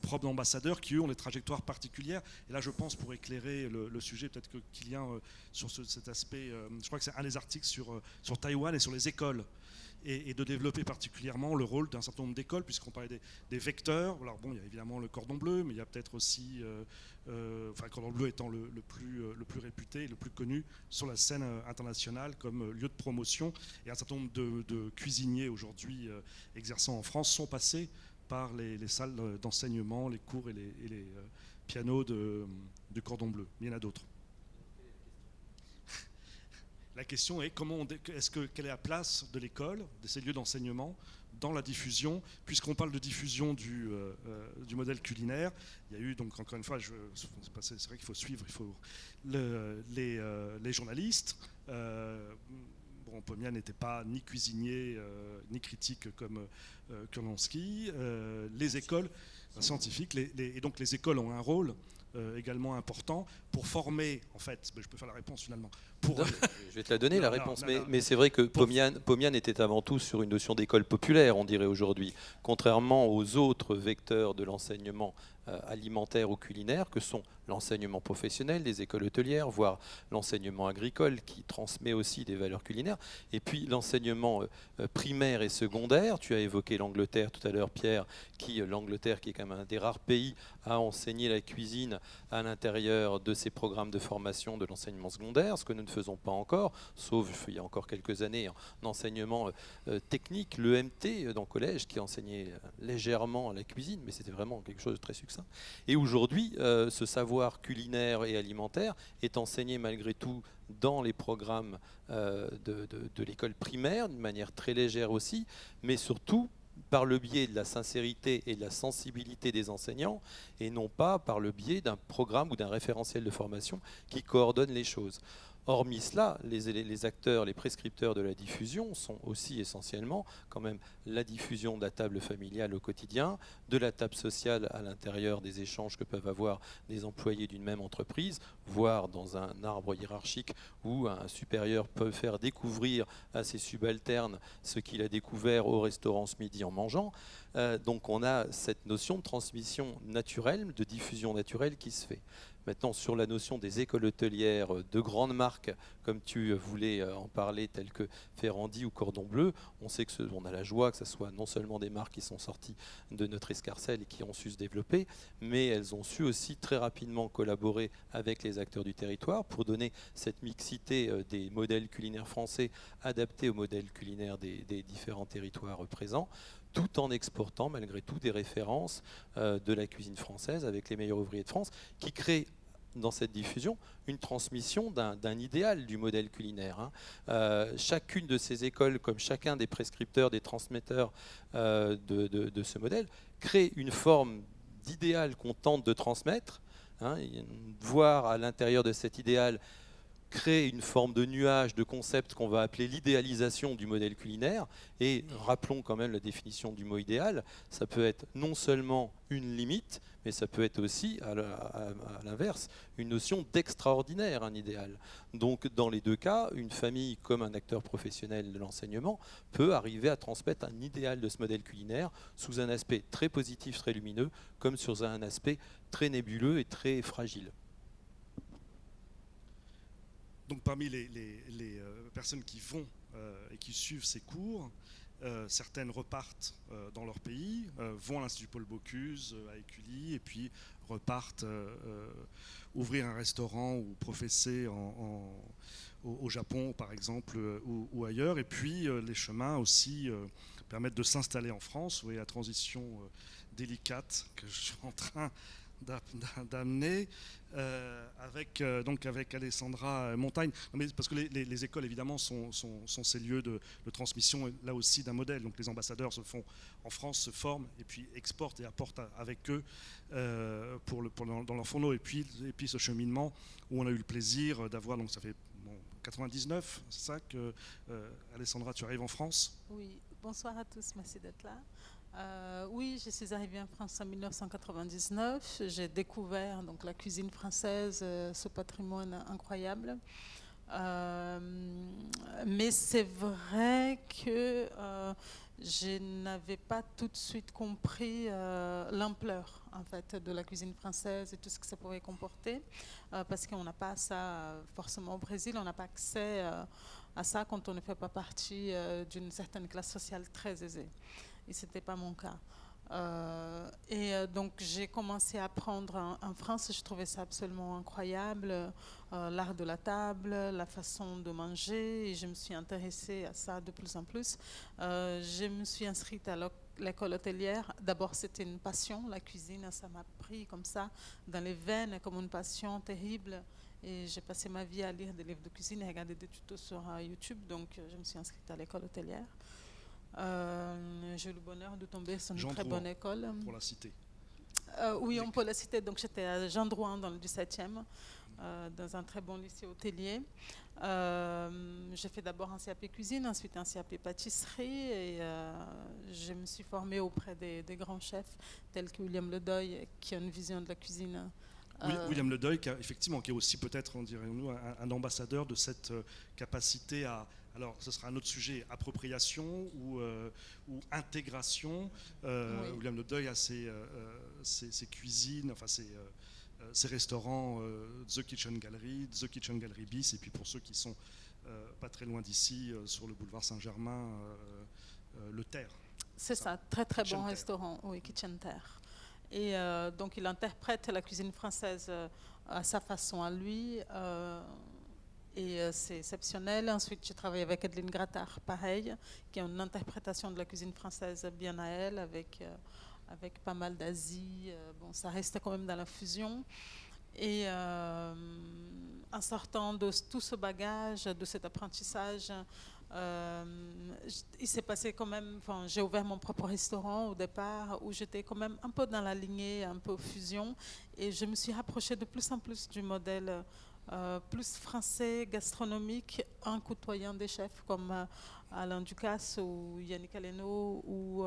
propres ambassadeurs qui eux ont des trajectoires particulières. Et là, je pense, pour éclairer le sujet, peut-être que Kylian sur cet aspect, je crois que c'est un des articles sur Taïwan et sur les écoles. Et de développer particulièrement le rôle d'un certain nombre d'écoles, puisqu'on parlait des vecteurs. Alors bon, il y a évidemment le cordon bleu, mais il y a peut-être aussi, le cordon bleu étant le plus réputé, le plus connu sur la scène internationale comme lieu de promotion. Et un certain nombre de cuisiniers aujourd'hui exerçant en France sont passés par les salles d'enseignement, les cours et les pianos du cordon bleu. Il y en a d'autres. La question est quelle est la place de l'école, de ces lieux d'enseignement, dans la diffusion, puisqu'on parle de diffusion du modèle culinaire. Il y a eu donc encore une fois, c'est vrai qu'il faut suivre, les journalistes. Laurent Pommian n'était pas ni cuisinier ni critique comme Kurlansky. Les écoles scientifiques, et donc les écoles ont un rôle également important pour former, en fait, je peux faire la réponse finalement. Je vais te la donner, la réponse. Mais c'est vrai que Pommian était avant tout sur une notion d'école populaire, on dirait aujourd'hui, contrairement aux autres vecteurs de l'enseignement alimentaire ou culinaire, que sont l'enseignement professionnel, les écoles hôtelières, voire l'enseignement agricole, qui transmet aussi des valeurs culinaires, et puis l'enseignement primaire et secondaire. Tu as évoqué l'Angleterre tout à l'heure, Pierre, l'Angleterre qui est quand même un des rares pays à enseigner la cuisine à l'intérieur de ses programmes de formation de l'enseignement secondaire, ce que nous ne faisons pas encore, sauf il y a encore quelques années en enseignement technique, l'EMT dans le collège qui enseignait légèrement la cuisine, mais c'était vraiment quelque chose de très succinct. Et aujourd'hui, ce savoir culinaire et alimentaire est enseigné malgré tout dans les programmes de l'école primaire, d'une manière très légère aussi, mais surtout par le biais de la sincérité et de la sensibilité des enseignants, et non pas par le biais d'un programme ou d'un référentiel de formation qui coordonne les choses. Hormis cela, les acteurs, les prescripteurs de la diffusion sont aussi essentiellement quand même la diffusion de la table familiale au quotidien, de la table sociale à l'intérieur des échanges que peuvent avoir des employés d'une même entreprise, voire dans un arbre hiérarchique où un supérieur peut faire découvrir à ses subalternes ce qu'il a découvert au restaurant ce midi en mangeant. Donc on a cette notion de transmission naturelle, de diffusion naturelle qui se fait. Maintenant, sur la notion des écoles hôtelières de grandes marques, comme tu voulais en parler, telles que Ferrandi ou Cordon Bleu, on sait qu'on a la joie que ce soit non seulement des marques qui sont sorties de notre escarcelle et qui ont su se développer, mais elles ont su aussi très rapidement collaborer avec les acteurs du territoire pour donner cette mixité des modèles culinaires français adaptés aux modèles culinaires des différents territoires présents, tout en exportant malgré tout des références de la cuisine française avec les meilleurs ouvriers de France, qui créent dans cette diffusion une transmission d'un idéal du modèle culinaire. Chacune de ces écoles, comme chacun des prescripteurs, des transmetteurs de ce modèle, crée une forme d'idéal qu'on tente de transmettre, voir à l'intérieur de cet idéal créer une forme de nuage de concept qu'on va appeler l'idéalisation du modèle culinaire. Et rappelons quand même la définition du mot idéal, ça peut être non seulement une limite, mais ça peut être aussi, à l'inverse, une notion d'extraordinaire, un idéal. Donc dans les deux cas, une famille comme un acteur professionnel de l'enseignement peut arriver à transmettre un idéal de ce modèle culinaire sous un aspect très positif, très lumineux, comme sur un aspect très nébuleux et très fragile. Donc parmi les personnes qui vont et qui suivent ces cours, certaines repartent dans leur pays, vont à l'Institut Paul Bocuse, à Écully, et puis repartent ouvrir un restaurant ou professer au Japon, par exemple, ou ailleurs. Et puis les chemins aussi permettent de s'installer en France. Vous voyez la transition délicate que je suis en train d'amener avec Alessandra Montagne. Non, mais parce que les écoles évidemment sont ces lieux de transmission là aussi d'un modèle. Donc les ambassadeurs se font en France, se forment et puis exportent et apportent avec eux dans leurs fourneaux. Et puis ce cheminement où on a eu le plaisir d'avoir, donc ça fait 99, c'est ça que Alessandra, tu arrives en France? Oui, bonsoir à tous, merci d'être là. Oui, je suis arrivée en France en 1999. J'ai découvert donc la cuisine française, ce patrimoine incroyable. Mais c'est vrai que je n'avais pas tout de suite compris l'ampleur en fait de la cuisine française et tout ce que ça pouvait comporter, parce qu'on n'a pas ça forcément au Brésil, on n'a pas accès à ça quand on ne fait pas partie d'une certaine classe sociale très aisée. Et ce n'était pas mon cas. Donc j'ai commencé à apprendre en France, je trouvais ça absolument incroyable, l'art de la table, la façon de manger, et je me suis intéressée à ça de plus en plus. Je me suis inscrite à l'école hôtelière. D'abord c'était une passion, la cuisine, ça m'a pris comme ça dans les veines, comme une passion terrible. Et j'ai passé ma vie à lire des livres de cuisine et regarder des tutos sur YouTube, donc je me suis inscrite à l'école hôtelière. J'ai eu le bonheur de tomber sur une très bonne école. Pour la citer. Oui, on peut la citer. Donc j'étais à Jean Drouin dans le 17e. dans un très bon lycée hôtelier. J'ai fait d'abord un CAP cuisine, ensuite un CAP pâtisserie, et je me suis formée auprès des grands chefs tels que William Ledoy, qui a une vision de la cuisine. William Ledoy, qui est aussi peut-être, dirions-nous, un ambassadeur de cette capacité à... Alors, ce sera un autre sujet, appropriation ou intégration. Oui. William Ledoy a ses cuisines, enfin ses restaurants, The Kitchen Gallery, The Kitchen Gallery Bis, et puis pour ceux qui sont pas très loin d'ici, sur le boulevard Saint-Germain, le Terre. C'est ça, très très Kitchen bon Terre. restaurant, oui, Kitchen Terre. Et donc il interprète la cuisine française à sa façon à lui, et c'est exceptionnel. Ensuite, j'ai travaillé avec Adeline Grattard, pareil, qui a une interprétation de la cuisine française bien à elle, avec pas mal d'Asie. Bon, ça restait quand même dans la fusion. Et en sortant de tout ce bagage, de cet apprentissage, il s'est passé quand même, enfin, j'ai ouvert mon propre restaurant au départ, où j'étais quand même un peu dans la lignée, un peu fusion, et je me suis rapprochée de plus en plus du modèle plus français, gastronomique, en côtoyant des chefs comme Alain Ducasse ou Yannick Aleno, où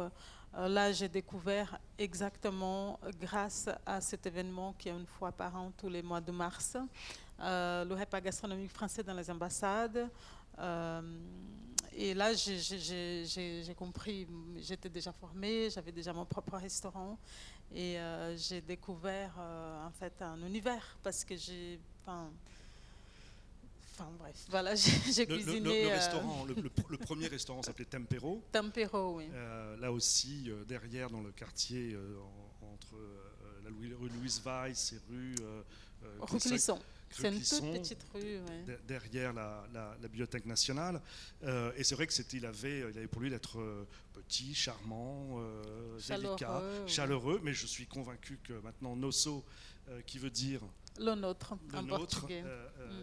là j'ai découvert exactement, grâce à cet événement qui est une fois par an tous les mois de mars, le repas gastronomique français dans les ambassades. Et là, j'ai compris, j'étais déjà formée, j'avais déjà mon propre restaurant, et j'ai découvert en fait un univers, parce que enfin bref, voilà, j'ai cuisiné. Le restaurant, le premier restaurant s'appelait Tempero. Tempero, oui. Là aussi, derrière, dans le quartier, entre la rue Louise Weiss et rue Clisson. C'est une Clisson, toute petite rue. Ouais. Derrière la Bibliothèque nationale. Et c'est vrai que il avait pour lui d'être petit, charmant, délicat, chaleureux. Mais je suis convaincu que maintenant Nosso, qui veut dire le nôtre, le en nôtre, portugais,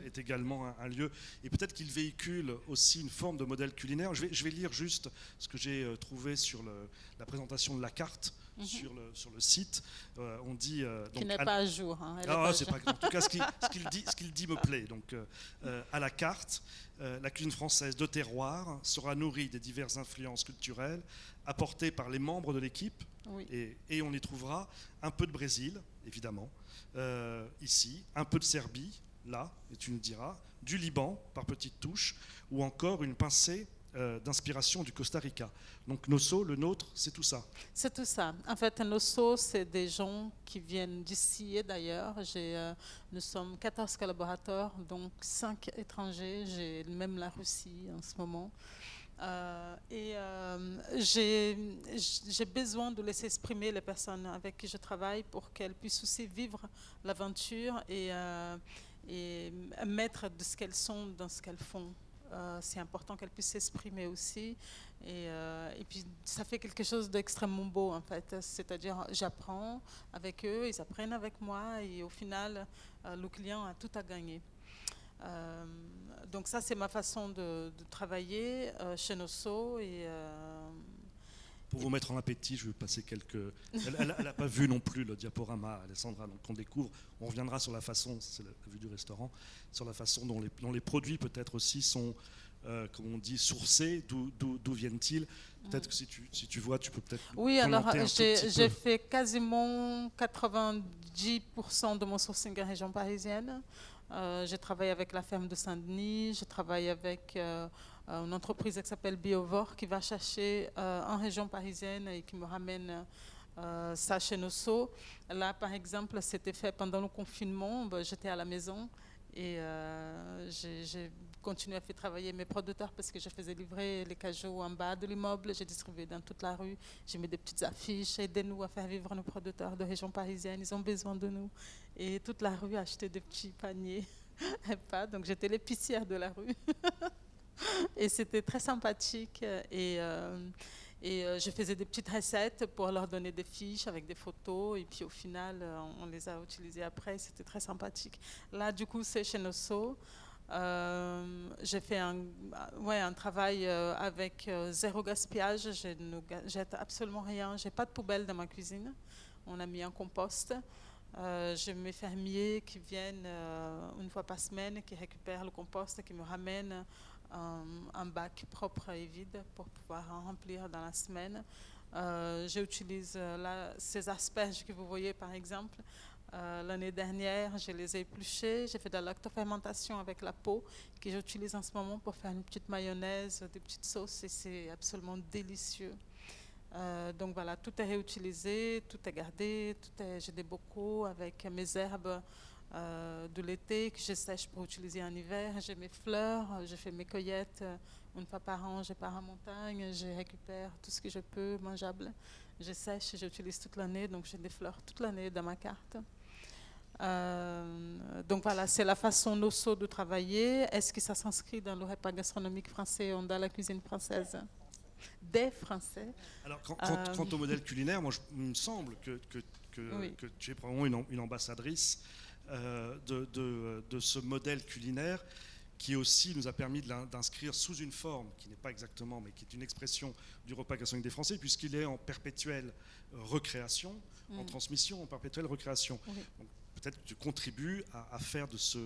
est également un lieu. Et peut-être qu'il véhicule aussi une forme de modèle culinaire. Je vais lire juste ce que j'ai trouvé sur la présentation de la carte. Sur le site, on dit qui n'est pas à jour. Hein, c'est pas grave. En tout cas, ce qu'il dit me plaît. Donc, à la carte, la cuisine française de terroir sera nourrie des diverses influences culturelles apportées par les membres de l'équipe, oui. et on y trouvera un peu de Brésil, évidemment, ici, un peu de Serbie, là, et tu nous diras, du Liban par petites touches, ou encore une pincée d'inspiration du Costa Rica. Donc Nosso, le nôtre, c'est tout ça. C'est tout ça. En fait, Nosso, c'est des gens qui viennent d'ici et d'ailleurs. Nous sommes 14 collaborateurs, donc 5 étrangers. J'ai même la Russie en ce moment. J'ai besoin de laisser exprimer les personnes avec qui je travaille pour qu'elles puissent aussi vivre l'aventure et mettre de ce qu'elles sont dans ce qu'elles font. C'est important qu'elles puissent s'exprimer aussi, et puis ça fait quelque chose d'extrêmement beau en fait, c'est-à-dire j'apprends avec eux, ils apprennent avec moi, et au final le client a tout à gagner. Donc ça, c'est ma façon de travailler chez Nosso. Pour vous mettre en appétit, je vais passer quelques... Elle n'a pas vu non plus le diaporama, Alessandra, donc on découvre. On reviendra sur la façon, c'est la vue du restaurant, sur la façon dont les produits peut-être aussi sont, comme on dit, sourcés, d'où viennent-ils. Peut-être que si tu vois, tu peux peut-être... Oui, alors j'ai fait quasiment 90% de mon sourcing en région parisienne. J'ai travaillé avec la ferme de Saint-Denis, j'ai travaillé avec une entreprise qui s'appelle Biovore, qui va chercher en région parisienne et qui me ramène ça chez Nosso. Là, par exemple, c'était fait pendant le confinement. J'étais à la maison et j'ai continué à faire travailler mes producteurs parce que je faisais livrer les cajots en bas de l'immeuble. J'ai distribué dans toute la rue. J'ai mis des petites affiches. Aidez-nous à faire vivre nos producteurs de région parisienne. Ils ont besoin de nous. Et toute la rue a acheté des petits paniers. Donc j'étais l'épicière de la rue. Et c'était très sympathique. Et je faisais des petites recettes pour leur donner des fiches avec des photos. Et puis au final, on les a utilisées après. C'était très sympathique. Là, du coup, c'est chez Nosso. J'ai fait un travail avec zéro gaspillage. Je jette absolument rien. J'ai pas de poubelle dans ma cuisine. On a mis un compost. J'ai mes fermiers qui viennent une fois par semaine, qui récupèrent le compost et qui me ramènent un bac propre et vide pour pouvoir en remplir dans la semaine. J'utilise ces asperges que vous voyez par exemple. L'année dernière, je les ai épluchées, j'ai fait de la lactofermentation avec la peau que j'utilise en ce moment pour faire une petite mayonnaise, des petites sauces et c'est absolument délicieux. Donc voilà, tout est réutilisé, tout est gardé, j'ai des bocaux avec mes herbes de l'été que je sèche pour utiliser en hiver. J'ai mes fleurs, je fais mes cueillettes une fois par an, je pars en montagne, je récupère tout ce que je peux, mangeable. Je sèche, j'utilise toute l'année, donc j'ai des fleurs toute l'année dans ma carte. Donc voilà, c'est la façon Nosso de travailler. Est-ce que ça s'inscrit dans le repas gastronomique français ou dans la cuisine française? Des Français. Alors, quant au modèle culinaire, moi, il me semble que tu es probablement une ambassadrice de ce modèle culinaire qui aussi nous a permis d'inscrire sous une forme qui n'est pas exactement, mais qui est une expression du repas gastronomique des Français, puisqu'il est en perpétuelle recréation, en transmission, en perpétuelle recréation. Oui. Donc, peut-être que tu contribues à faire de ce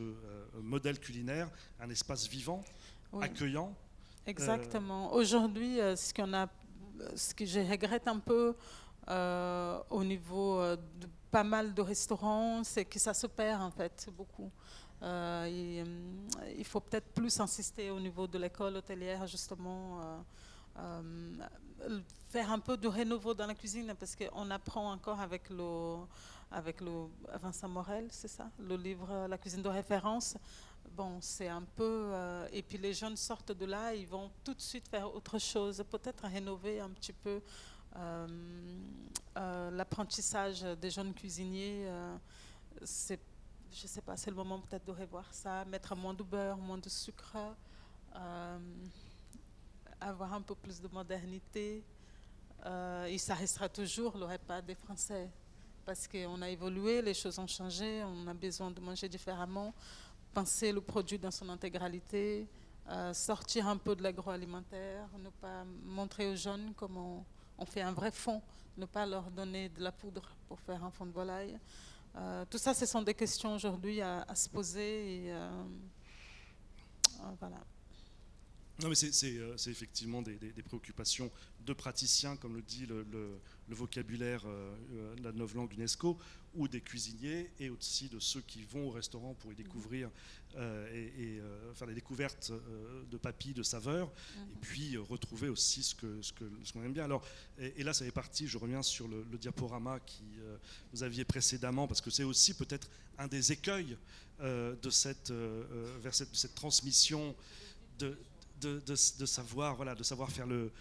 modèle culinaire un espace vivant, accueillant. Exactement. Aujourd'hui, ce que je regrette un peu au niveau de pas mal de restaurants, c'est que ça se perd en fait beaucoup. Il faut peut-être plus insister au niveau de l'école hôtelière, justement, faire un peu de renouveau dans la cuisine, parce qu'on apprend encore avec le Vincent Morel, c'est ça, le livre La cuisine de référence. Bon, c'est un peu... et puis les jeunes sortent de là, ils vont tout de suite faire autre chose, peut-être rénover un petit peu l'apprentissage des jeunes cuisiniers. Je ne sais pas, c'est le moment peut-être de revoir ça, mettre moins de beurre, moins de sucre, avoir un peu plus de modernité. Et ça restera toujours le repas des Français, parce qu'on a évolué, les choses ont changé, on a besoin de manger différemment, penser le produit dans son intégralité, sortir un peu de l'agroalimentaire, ne pas montrer aux jeunes comment on fait un vrai fond, ne pas leur donner de la poudre pour faire un fond de volaille. Tout ça, ce sont des questions aujourd'hui à se poser. Et, voilà. Non, mais c'est effectivement des préoccupations de praticiens, comme le dit le vocabulaire de la novlangue d'UNESCO, ou des cuisiniers, et aussi de ceux qui vont au restaurant pour y découvrir et faire des découvertes de papilles, de saveurs, et puis retrouver aussi ce qu'on aime bien. Alors, et là, ça fait partie, je reviens sur le diaporama que vous aviez précédemment, parce que c'est aussi peut-être un des écueils de cette transmission de savoir, voilà, de savoir faire de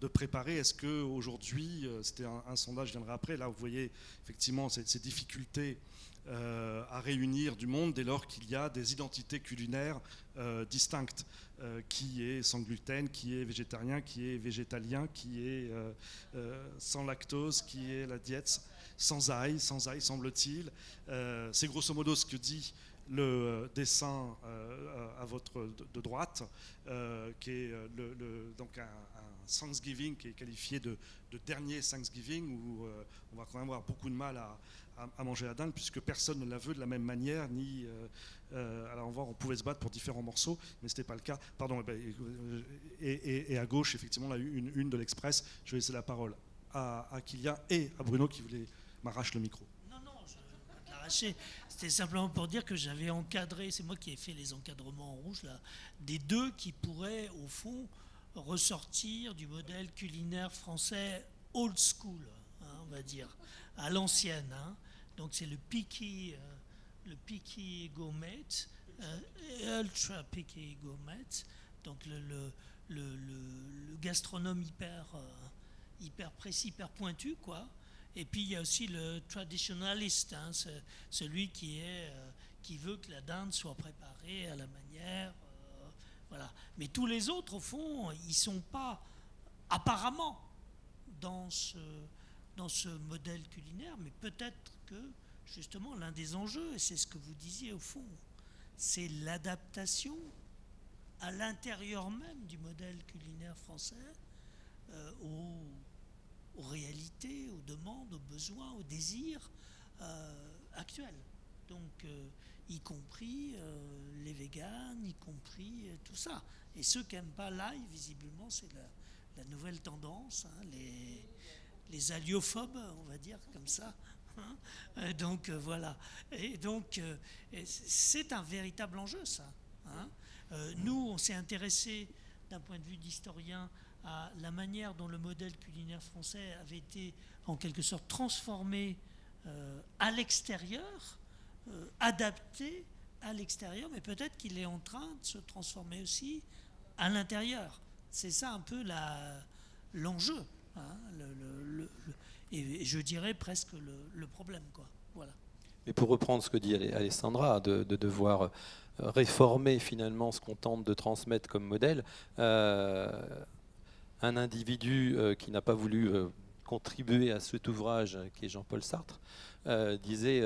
préparer. Est-ce que aujourd'hui, c'était un sondage, je viendrai après, là vous voyez effectivement ces difficultés à réunir du monde dès lors qu'il y a des identités culinaires distinctes, qui est sans gluten, qui est végétarien, qui est végétalien, qui est sans lactose, qui est la diète sans ail, semble-t-il. C'est grosso modo ce que dit le dessin à votre de droite, qui est donc un Thanksgiving qui est qualifié de dernier Thanksgiving, où on va quand même avoir beaucoup de mal à manger la dinde, puisque personne ne la veut de la même manière, ni alors on pouvait se battre pour différents morceaux, mais ce n'était pas le cas. Pardon, et à gauche, effectivement, on a eu une de l'Express. Je vais laisser la parole à Kylian et à Bruno qui m'arrache le micro. C'était simplement pour dire que j'avais encadré, c'est moi qui ai fait les encadrements en rouge là, des deux qui pourraient au fond ressortir du modèle culinaire français old school, hein, on va dire, à l'ancienne. Hein. Donc c'est le picky gourmet, ultra picky gourmet, donc le gastronome hyper précis, hyper pointu, quoi. Et puis il y a aussi le traditionaliste, hein, celui qui veut que la dinde soit préparée à la manière, voilà. Mais tous les autres, au fond, ils ne sont pas apparemment dans ce modèle culinaire, mais peut-être que justement l'un des enjeux, et c'est ce que vous disiez au fond, c'est l'adaptation à l'intérieur même du modèle culinaire français aux réalités, aux demandes, aux besoins, aux désirs actuelle. Donc, y compris les véganes, y compris tout ça. Et ceux qui n'aiment pas l'ail, visiblement, c'est la nouvelle tendance, hein, les aliophobes, on va dire comme ça. Hein. Donc voilà. Et donc c'est un véritable enjeu, ça. Hein. Nous, on s'est intéressé d'un point de vue d'historien à la manière dont le modèle culinaire français avait été en quelque sorte transformé à l'extérieur, adapté à l'extérieur, mais peut-être qu'il est en train de se transformer aussi à l'intérieur. C'est ça un peu l'enjeu, hein, et je dirais presque le problème, quoi. Voilà. Mais pour reprendre ce que dit Alessandra, de devoir réformer finalement ce qu'on tente de transmettre comme modèle, un individu qui n'a pas voulu contribuer à cet ouvrage, qui est Jean-Paul Sartre, disait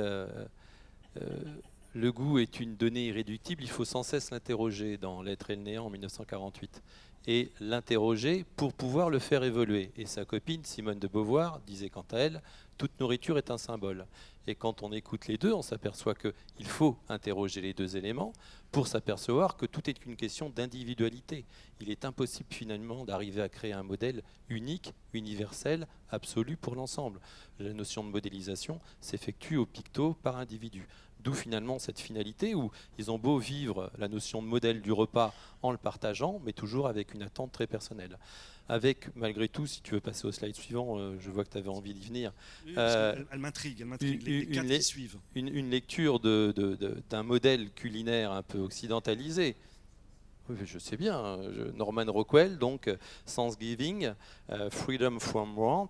le goût est une donnée irréductible, il faut sans cesse l'interroger dans L'être et le néant en 1948. Et l'interroger pour pouvoir le faire évoluer. Et sa copine, Simone de Beauvoir, disait quant à elle, toute nourriture est un symbole. Et quand on écoute les deux, on s'aperçoit qu'il faut interroger les deux éléments pour s'apercevoir que tout est une question d'individualité. Il est impossible finalement d'arriver à créer un modèle unique, universel, absolu pour l'ensemble. La notion de modélisation s'effectue au picto par individu. D'où finalement cette finalité où ils ont beau vivre la notion de modèle du repas en le partageant, mais toujours avec une attente très personnelle. Avec, malgré tout, si tu veux passer au slide suivant, je vois que tu avais envie d'y venir. Elle m'intrigue, les quatre qui suivent. Une lecture d'un modèle culinaire un peu occidentalisé. Oui, je sais bien, Norman Rockwell, donc Thanksgiving, Freedom from Want,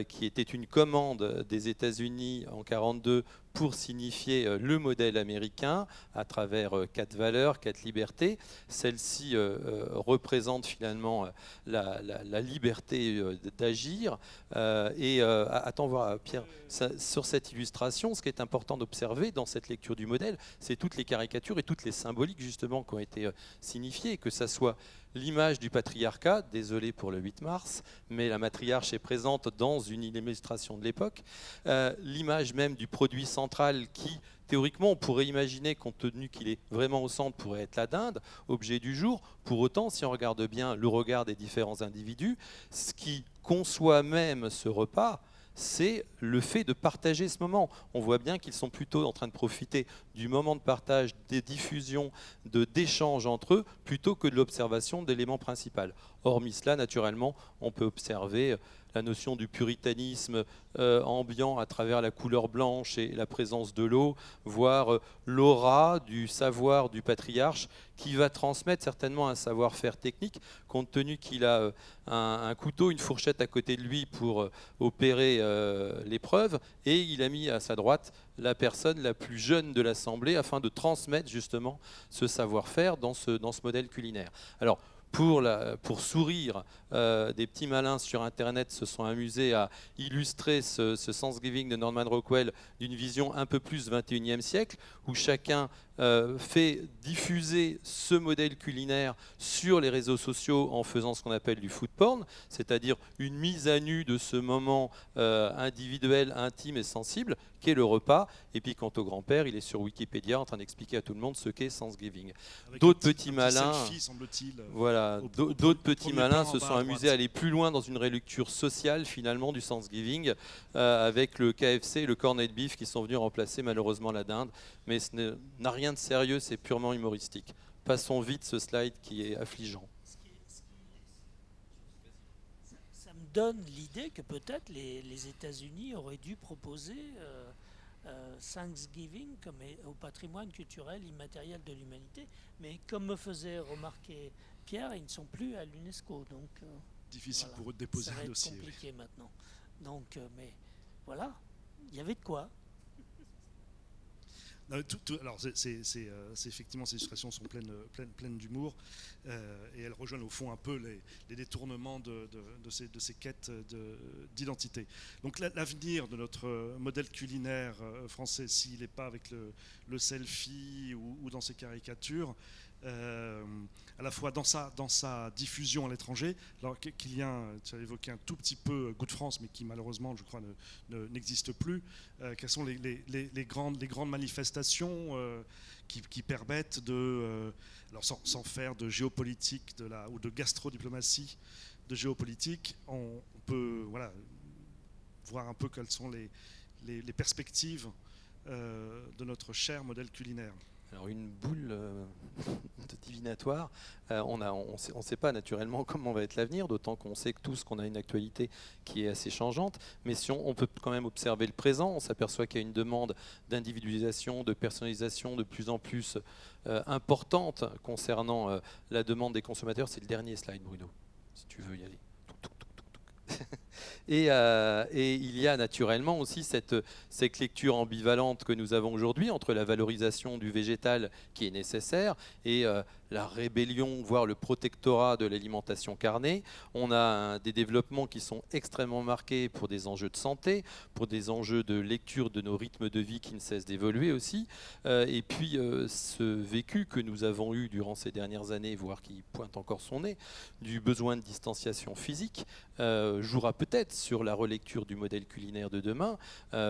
qui était une commande des États-Unis en 1942 pour signifier le modèle américain à travers 4 valeurs, 4 libertés. Celle-ci représente finalement la liberté d'agir. Attends voir, Pierre, sur cette illustration, ce qui est important d'observer dans cette lecture du modèle, c'est toutes les caricatures et toutes les symboliques justement qui ont été signifiées, que ça soit l'image du patriarcat, désolé pour le 8 mars, mais la matriarche est présente dans une illustration de l'époque. L'image même du produit central qui, théoriquement, on pourrait imaginer, compte tenu qu'il est vraiment au centre, pourrait être la dinde, objet du jour. Pour autant, si on regarde bien le regard des différents individus, ce qui conçoit même ce repas, c'est le fait de partager ce moment. On voit bien qu'ils sont plutôt en train de profiter du moment de partage, des diffusions, d'échanges entre eux, plutôt que de l'observation d'éléments principaux. Hormis cela, naturellement, on peut observer la notion du puritanisme ambiant à travers la couleur blanche et la présence de l'eau, voire l'aura du savoir du patriarche qui va transmettre certainement un savoir-faire technique, compte tenu qu'il a un couteau, une fourchette à côté de lui pour opérer l'épreuve, et il a mis à sa droite la personne la plus jeune de l'Assemblée afin de transmettre justement ce savoir-faire dans ce modèle culinaire. Alors, pour sourire, des petits malins sur Internet se sont amusés à illustrer ce Thanksgiving de Norman Rockwell d'une vision un peu plus 21e siècle, où chacun fait diffuser ce modèle culinaire sur les réseaux sociaux en faisant ce qu'on appelle du food porn, c'est-à-dire une mise à nu de ce moment individuel, intime et sensible, qu'est le repas. Et puis quant au grand-père, il est sur Wikipédia en train d'expliquer à tout le monde ce qu'est Thanksgiving. D'autres petits malins, voilà, d'autres petits malins se sont amusés à aller plus loin dans une relecture sociale finalement du Thanksgiving, avec le KFC et le corned beef qui sont venus remplacer malheureusement la dinde. Mais ce n'a rien de sérieux, c'est purement humoristique. Passons vite ce slide qui est affligeant. Ça me donne l'idée que peut-être les États-Unis auraient dû proposer Thanksgiving comme au patrimoine culturel immatériel de l'humanité, mais comme me faisait remarquer Pierre, ils ne sont plus à l'UNESCO, donc difficile voilà, pour eux de déposer un dossier. Ça va être compliqué maintenant. Donc, mais voilà, il y avait de quoi. Alors, effectivement, ces illustrations sont pleines d'humour et elles rejoignent au fond un peu les détournements de ces quêtes d'identité. Donc l'avenir de notre modèle culinaire français, s'il n'est pas avec le selfie ou dans ces caricatures, à la fois dans sa diffusion à l'étranger. Alors Kylian, tu as évoqué un tout petit peu Good France, mais qui malheureusement, je crois, n'existe plus. Quelles sont les grandes manifestations qui permettent de, alors sans faire de géopolitique ou de gastrodiplomatie, de géopolitique, on peut voir un peu quelles sont les perspectives de notre cher modèle culinaire. Alors une boule divinatoire, on ne sait pas naturellement comment va être l'avenir, d'autant qu'on sait que tous qu'on a une actualité qui est assez changeante, mais si on peut quand même observer le présent, on s'aperçoit qu'il y a une demande d'individualisation, de personnalisation de plus en plus importante concernant la demande des consommateurs. C'est le dernier slide, Bruno, si tu veux y aller. Et il y a naturellement aussi cette lecture ambivalente que nous avons aujourd'hui entre la valorisation du végétal qui est nécessaire et la rébellion, voire le protectorat de l'alimentation carnée. On a des développements qui sont extrêmement marqués pour des enjeux de santé, pour des enjeux de lecture de nos rythmes de vie qui ne cessent d'évoluer aussi. Et puis ce vécu que nous avons eu durant ces dernières années, voire qui pointe encore son nez, du besoin de distanciation physique, jouera peut-être sur la relecture du modèle culinaire de demain,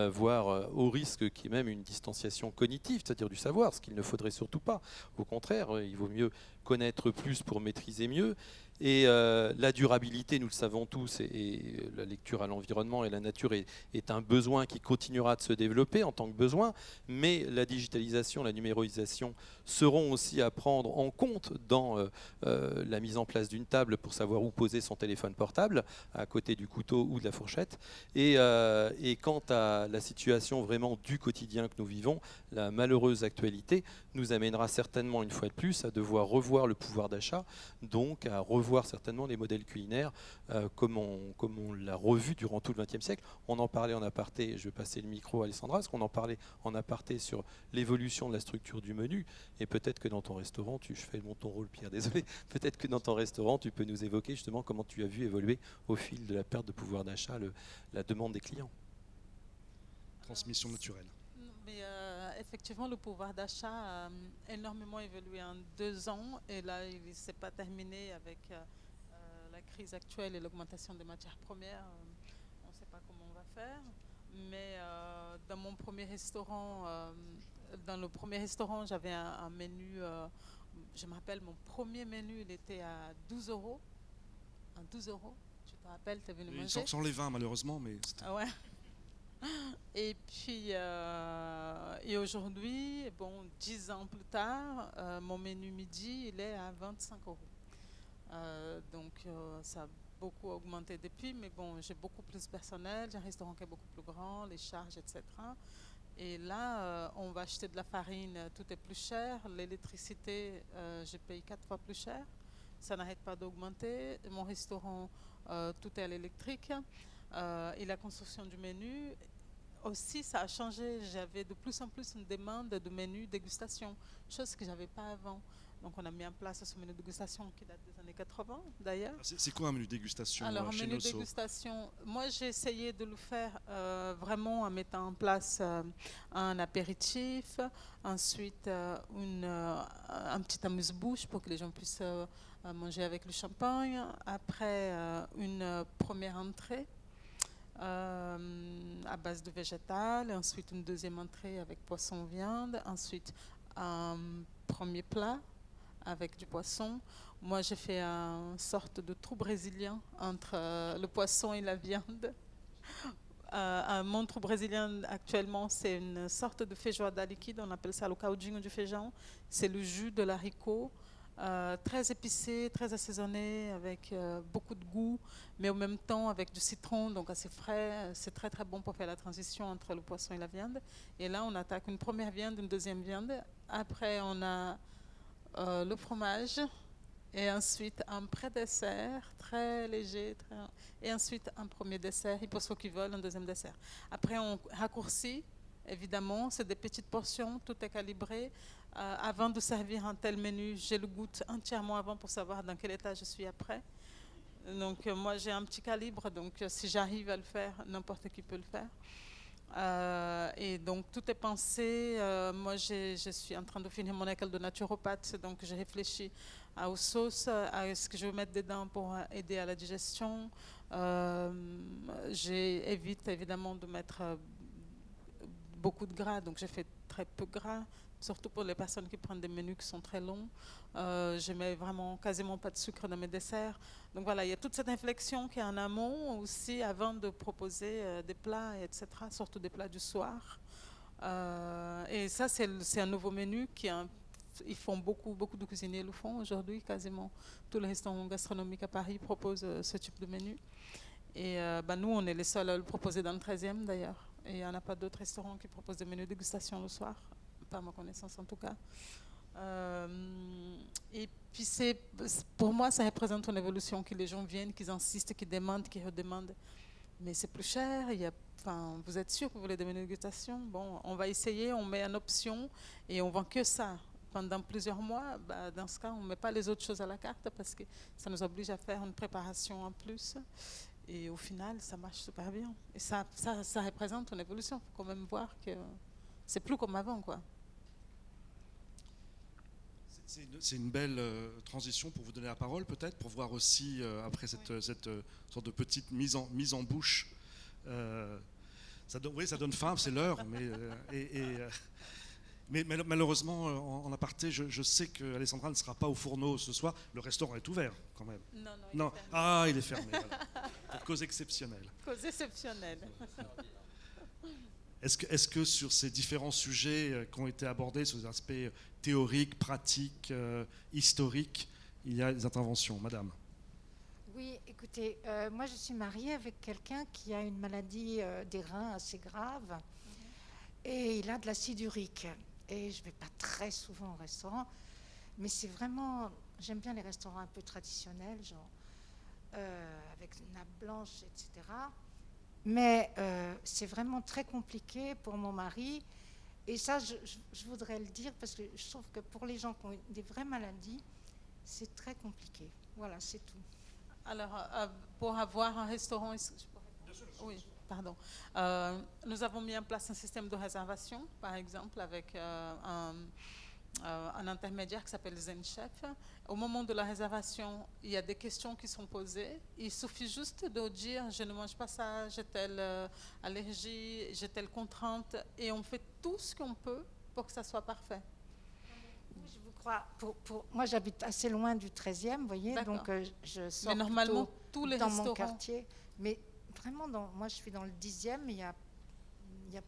voire au risque qu'il y ait même une distanciation cognitive, c'est-à-dire du savoir, ce qu'il ne faudrait surtout pas. Au contraire, il vaut mieux connaître plus pour maîtriser mieux. Et la durabilité, nous le savons tous, et la lecture à l'environnement et la nature est un besoin qui continuera de se développer en tant que besoin, mais la digitalisation, la numérisation seront aussi à prendre en compte dans la mise en place d'une table pour savoir où poser son téléphone portable, à côté du couteau ou de la fourchette. Et quant à la situation vraiment du quotidien que nous vivons, la malheureuse actualité nous amènera certainement une fois de plus à devoir revoir le pouvoir d'achat, donc à revoir certainement les modèles culinaires comme on l'a revu durant tout le XXe siècle. On en parlait en aparté, je vais passer le micro à Alessandra, parce qu'on en parlait en aparté sur l'évolution de la structure du menu, et peut-être que dans ton restaurant, je fais ton rôle Pierre, désolé, peut-être que dans ton restaurant, tu peux nous évoquer justement comment tu as vu évoluer au fil de la perte de pouvoir d'achat la demande des clients. Transmission naturelle. Mais effectivement, le pouvoir d'achat a énormément évolué en 2 ans et là, il ne s'est pas terminé avec la crise actuelle et l'augmentation des matières premières. On ne sait pas comment on va faire. Mais dans mon premier restaurant, j'avais un menu, je me rappelle, mon premier menu, il était à 12 €. À 12 €, tu te rappelles, tu es venu manger. Sans les vins, malheureusement, mais... Ah ouais. Et puis, et aujourd'hui, bon, 10 ans plus tard, mon menu midi, il est à 25 €. Donc, ça a beaucoup augmenté depuis, mais bon, j'ai beaucoup plus de personnel, j'ai un restaurant qui est beaucoup plus grand, les charges, etc. Et là, on va acheter de la farine, tout est plus cher, l'électricité, je paye 4 fois plus cher, ça n'arrête pas d'augmenter. Mon restaurant, tout est à l'électrique. Et la construction du menu aussi, ça a changé. J'avais de plus en plus une demande de menu dégustation, chose que je n'avais pas avant. Donc on a mis en place ce menu dégustation qui date des années 80 d'ailleurs. C'est quoi un menu dégustation? Alors un chez menu Nosso dégustation, moi j'ai essayé de le faire vraiment en mettant en place un apéritif, ensuite un petit amuse-bouche pour que les gens puissent manger avec le champagne, après une première entrée à base de végétal, ensuite une deuxième entrée avec poisson-viande, ensuite un premier plat avec du poisson. Moi, j'ai fait une sorte de trou brésilien entre le poisson et la viande. Mon trou brésilien, actuellement, c'est une sorte de feijoada liquide, on appelle ça le caldinho du feijão. C'est le jus de l'haricot, très épicé, très assaisonné, avec beaucoup de goût, mais en même temps avec du citron, donc assez frais. C'est très très bon pour faire la transition entre le poisson et la viande. Et là, on attaque une première viande, une deuxième viande. Après, on a le fromage, et ensuite un pré-dessert très léger, et ensuite un premier dessert, et pour ceux qui veulent, un deuxième dessert. Après, on raccourcit, évidemment, c'est des petites portions, tout est calibré. Avant de servir un tel menu, je le goûte entièrement avant pour savoir dans quel état je suis après. Donc moi, j'ai un petit calibre, donc si j'arrive à le faire, n'importe qui peut le faire. Et donc tout est pensé. Moi, je suis en train de finir mon école de naturopathe, donc j'ai réfléchi aux sauces, à ce que je veux mettre dedans pour aider à la digestion. J'évite évidemment de mettre beaucoup de gras, donc j'ai fait très peu de gras, surtout pour les personnes qui prennent des menus qui sont très longs. Je mets vraiment quasiment pas de sucre dans mes desserts. Donc voilà, il y a toute cette inflexion qui est en amont aussi avant de proposer des plats, etc., surtout des plats du soir. Et ça, c'est un nouveau menu ils font beaucoup de cuisiniers le font aujourd'hui, quasiment tous les restaurants gastronomiques à Paris proposent ce type de menu. Et nous, on est les seuls à le proposer dans le 13e d'ailleurs. Et il n'y en a pas d'autres restaurants qui proposent des menus de dégustation le soir, pas à ma connaissance en tout cas. Et puis pour moi, ça représente une évolution, que les gens viennent, qu'ils insistent, qu'ils demandent, qu'ils redemandent. Mais c'est plus cher, vous êtes sûr que vous voulez des menus de dégustation? Bon, on va essayer, on met en option et on vend que ça. Pendant plusieurs mois, dans ce cas, on ne met pas les autres choses à la carte parce que ça nous oblige à faire une préparation en plus. Et au final, ça marche super bien. Et ça représente une évolution. Il faut quand même voir que c'est plus comme avant, quoi. C'est une belle transition pour vous donner la parole, peut-être, pour voir aussi, après cette sorte de petite mise en bouche. Ça donne faim, c'est l'heure. Mais malheureusement, en aparté, je sais qu'Alessandra ne sera pas au fourneau ce soir. Le restaurant est ouvert, quand même. Non. Il est fermé. Voilà. Pour cause exceptionnelle. Cause exceptionnelle. Est-ce que sur ces différents sujets qui ont été abordés, sur les aspects théoriques, pratiques, historiques, il y a des interventions? Madame. Oui, écoutez, moi je suis mariée avec quelqu'un qui a une maladie des reins assez grave et il a de l'acide urique. Et je ne vais pas très souvent au restaurant, mais c'est vraiment, j'aime bien les restaurants un peu traditionnels, genre avec nappe blanche, etc. Mais c'est vraiment très compliqué pour mon mari. Et ça, je voudrais le dire parce que je trouve que pour les gens qui ont des vraies maladies, c'est très compliqué. Voilà, c'est tout. Alors, pour avoir un restaurant... Oui, pardon. Nous avons mis en place un système de réservation, par exemple, avec un intermédiaire qui s'appelle ZenChef. Au moment de la réservation, il y a des questions qui sont posées. Il suffit juste de dire « je ne mange pas ça, j'ai telle allergie, j'ai telle contrainte » et on fait tout ce qu'on peut pour que ça soit parfait. Je vous crois. Moi, j'habite assez loin du 13e, vous voyez, donc je sors mais normalement, tous les dans restaurants... mon quartier. Mais vraiment, moi, je suis dans le 10e, il y a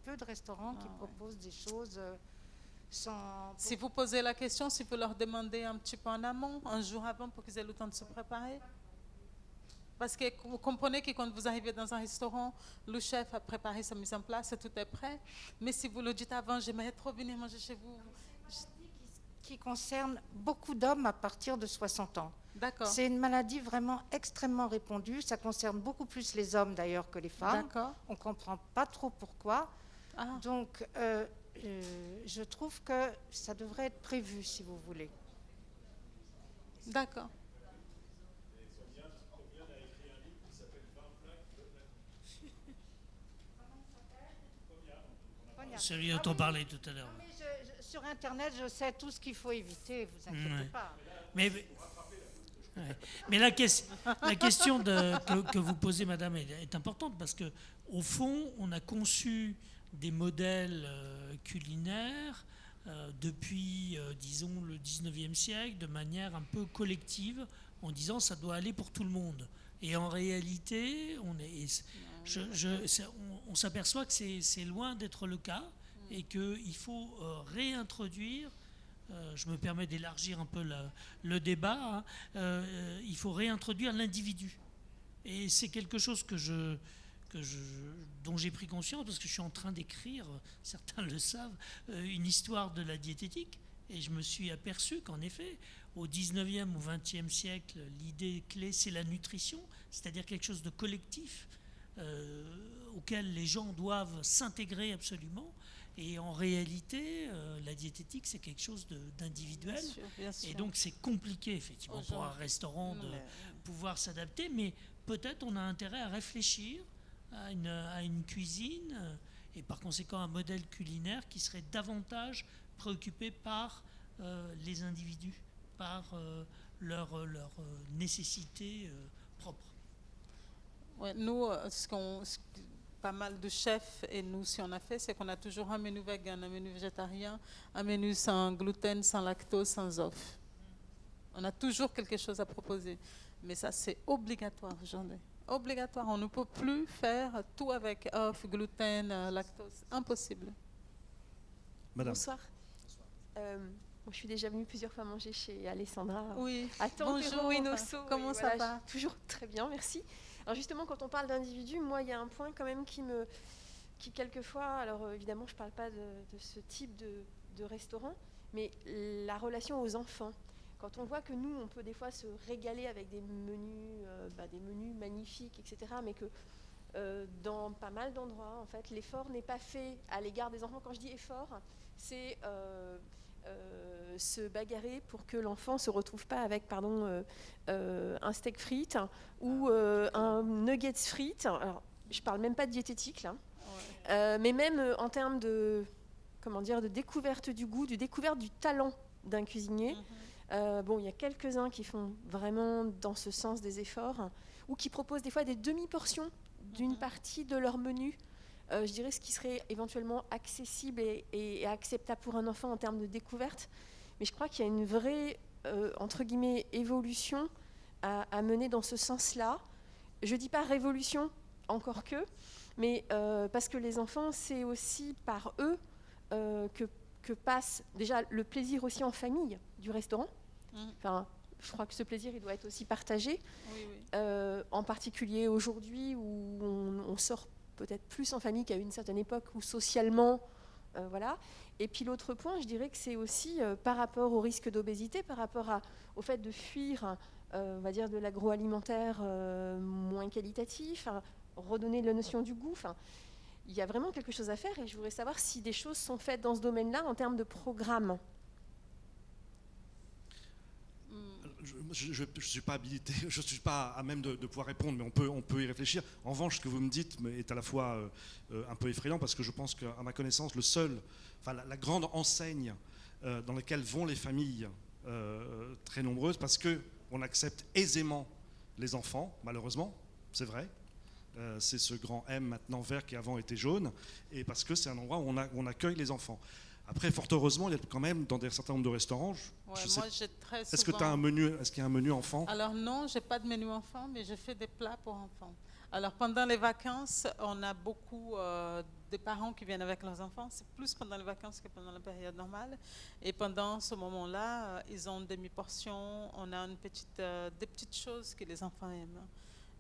peu de restaurants qui proposent des choses... Si vous posez la question, si vous leur demandez un petit peu en amont, un jour avant, pour qu'ils aient le temps de se préparer. Parce que vous comprenez que quand vous arrivez dans un restaurant, le chef a préparé sa mise en place, tout est prêt. Mais si vous le dites avant, j'aimerais trop venir manger chez vous. C'est une maladie qui concerne beaucoup d'hommes à partir de 60 ans. D'accord. C'est une maladie vraiment extrêmement répandue. Ça concerne beaucoup plus les hommes d'ailleurs que les femmes. D'accord. On ne comprend pas trop pourquoi. Donc, je trouve que ça devrait être prévu, si vous voulez. D'accord. Celui dont on parlait tout à l'heure. Sur Internet, je sais tout ce qu'il faut éviter, vous inquiétez pas. Mais la question que vous posez, madame, est importante parce que, au fond, on a conçu des modèles culinaires depuis, disons, le 19e siècle, de manière un peu collective, en disant ça doit aller pour tout le monde. Et en réalité, on s'aperçoit que c'est loin d'être le cas et qu'il faut réintroduire, je me permets d'élargir un peu le débat, il faut réintroduire l'individu. Et c'est quelque chose dont j'ai pris conscience parce que je suis en train d'écrire, certains le savent, une histoire de la diététique. Et je me suis aperçu qu'en effet, au 19e ou 20e siècle, l'idée clé, c'est la nutrition, c'est-à-dire quelque chose de collectif auquel les gens doivent s'intégrer absolument. Et en réalité, la diététique, c'est quelque chose d'individuel. Bien sûr. Et donc, c'est compliqué, effectivement, pour un restaurant de pouvoir s'adapter. Mais peut-être on a intérêt à réfléchir à une cuisine et par conséquent un modèle culinaire qui serait davantage préoccupé par les individus, par leurs nécessités propres. Ouais, nous, pas mal de chefs, et nous, si on a fait, c'est qu'on a toujours un menu vegan, un menu végétarien, un menu sans gluten, sans lactose, sans œufs. On a toujours quelque chose à proposer. Mais ça, c'est obligatoire aujourd'hui. Obligatoire. On ne peut plus faire tout avec œufs, gluten, lactose. Impossible. Madame. Bonsoir. Je suis déjà venue plusieurs fois manger chez Alessandra. Oui. À Tempero et Nosso. Comment ça va? Toujours très bien, merci. Alors justement, quand on parle d'individus, moi, il y a un point quand même qui quelquefois, alors évidemment, je ne parle pas de ce type de restaurant, mais la relation aux enfants. Quand on voit que nous, on peut des fois se régaler avec des menus magnifiques, etc., mais que dans pas mal d'endroits, en fait, l'effort n'est pas fait à l'égard des enfants. Quand je dis effort, c'est se bagarrer pour que l'enfant ne se retrouve pas avec un steak frites ou un nuggets frites. Alors, je ne parle même pas de diététique, là. Ouais. Mais même en termes de découverte du goût, de découverte du talent d'un cuisinier. Il y a quelques-uns qui font vraiment dans ce sens des efforts ou qui proposent des fois des demi-portions d'une partie de leur menu. Je dirais ce qui serait éventuellement accessible et acceptable pour un enfant en termes de découverte. Mais je crois qu'il y a une vraie, entre guillemets, évolution à mener dans ce sens-là. Je ne dis pas révolution, encore que, mais parce que les enfants, c'est aussi par eux que passe déjà le plaisir aussi en famille du restaurant. Enfin, je crois que ce plaisir, il doit être aussi partagé. Oui, oui. En particulier aujourd'hui où on sort peut-être plus en famille qu'à une certaine époque où socialement, voilà. Et puis l'autre point, je dirais que c'est aussi par rapport au risque d'obésité, par rapport au fait de fuir, on va dire, de l'agroalimentaire moins qualitatif, redonner la notion du goût. Enfin, il y a vraiment quelque chose à faire et je voudrais savoir si des choses sont faites dans ce domaine-là en termes de programme. Je ne suis pas habilité, je ne suis pas à même de pouvoir répondre, mais on peut y réfléchir. En revanche, ce que vous me dites est à la fois un peu effrayant, parce que je pense qu'à ma connaissance, la grande enseigne dans laquelle vont les familles très nombreuses, parce qu'on accepte aisément les enfants, malheureusement, c'est vrai. C'est ce grand M maintenant vert qui avant était jaune, et parce que c'est un endroit où on accueille les enfants. Après, fort heureusement, il y a quand même dans un certain nombre de restaurants. Est-ce qu'il y a un menu enfant? Alors non, j'ai pas de menu enfant, mais je fais des plats pour enfants. Alors pendant les vacances, on a beaucoup des parents qui viennent avec leurs enfants. C'est plus pendant les vacances que pendant la période normale. Et pendant ce moment-là, ils ont une demi-portion. On a des petites choses que les enfants aiment.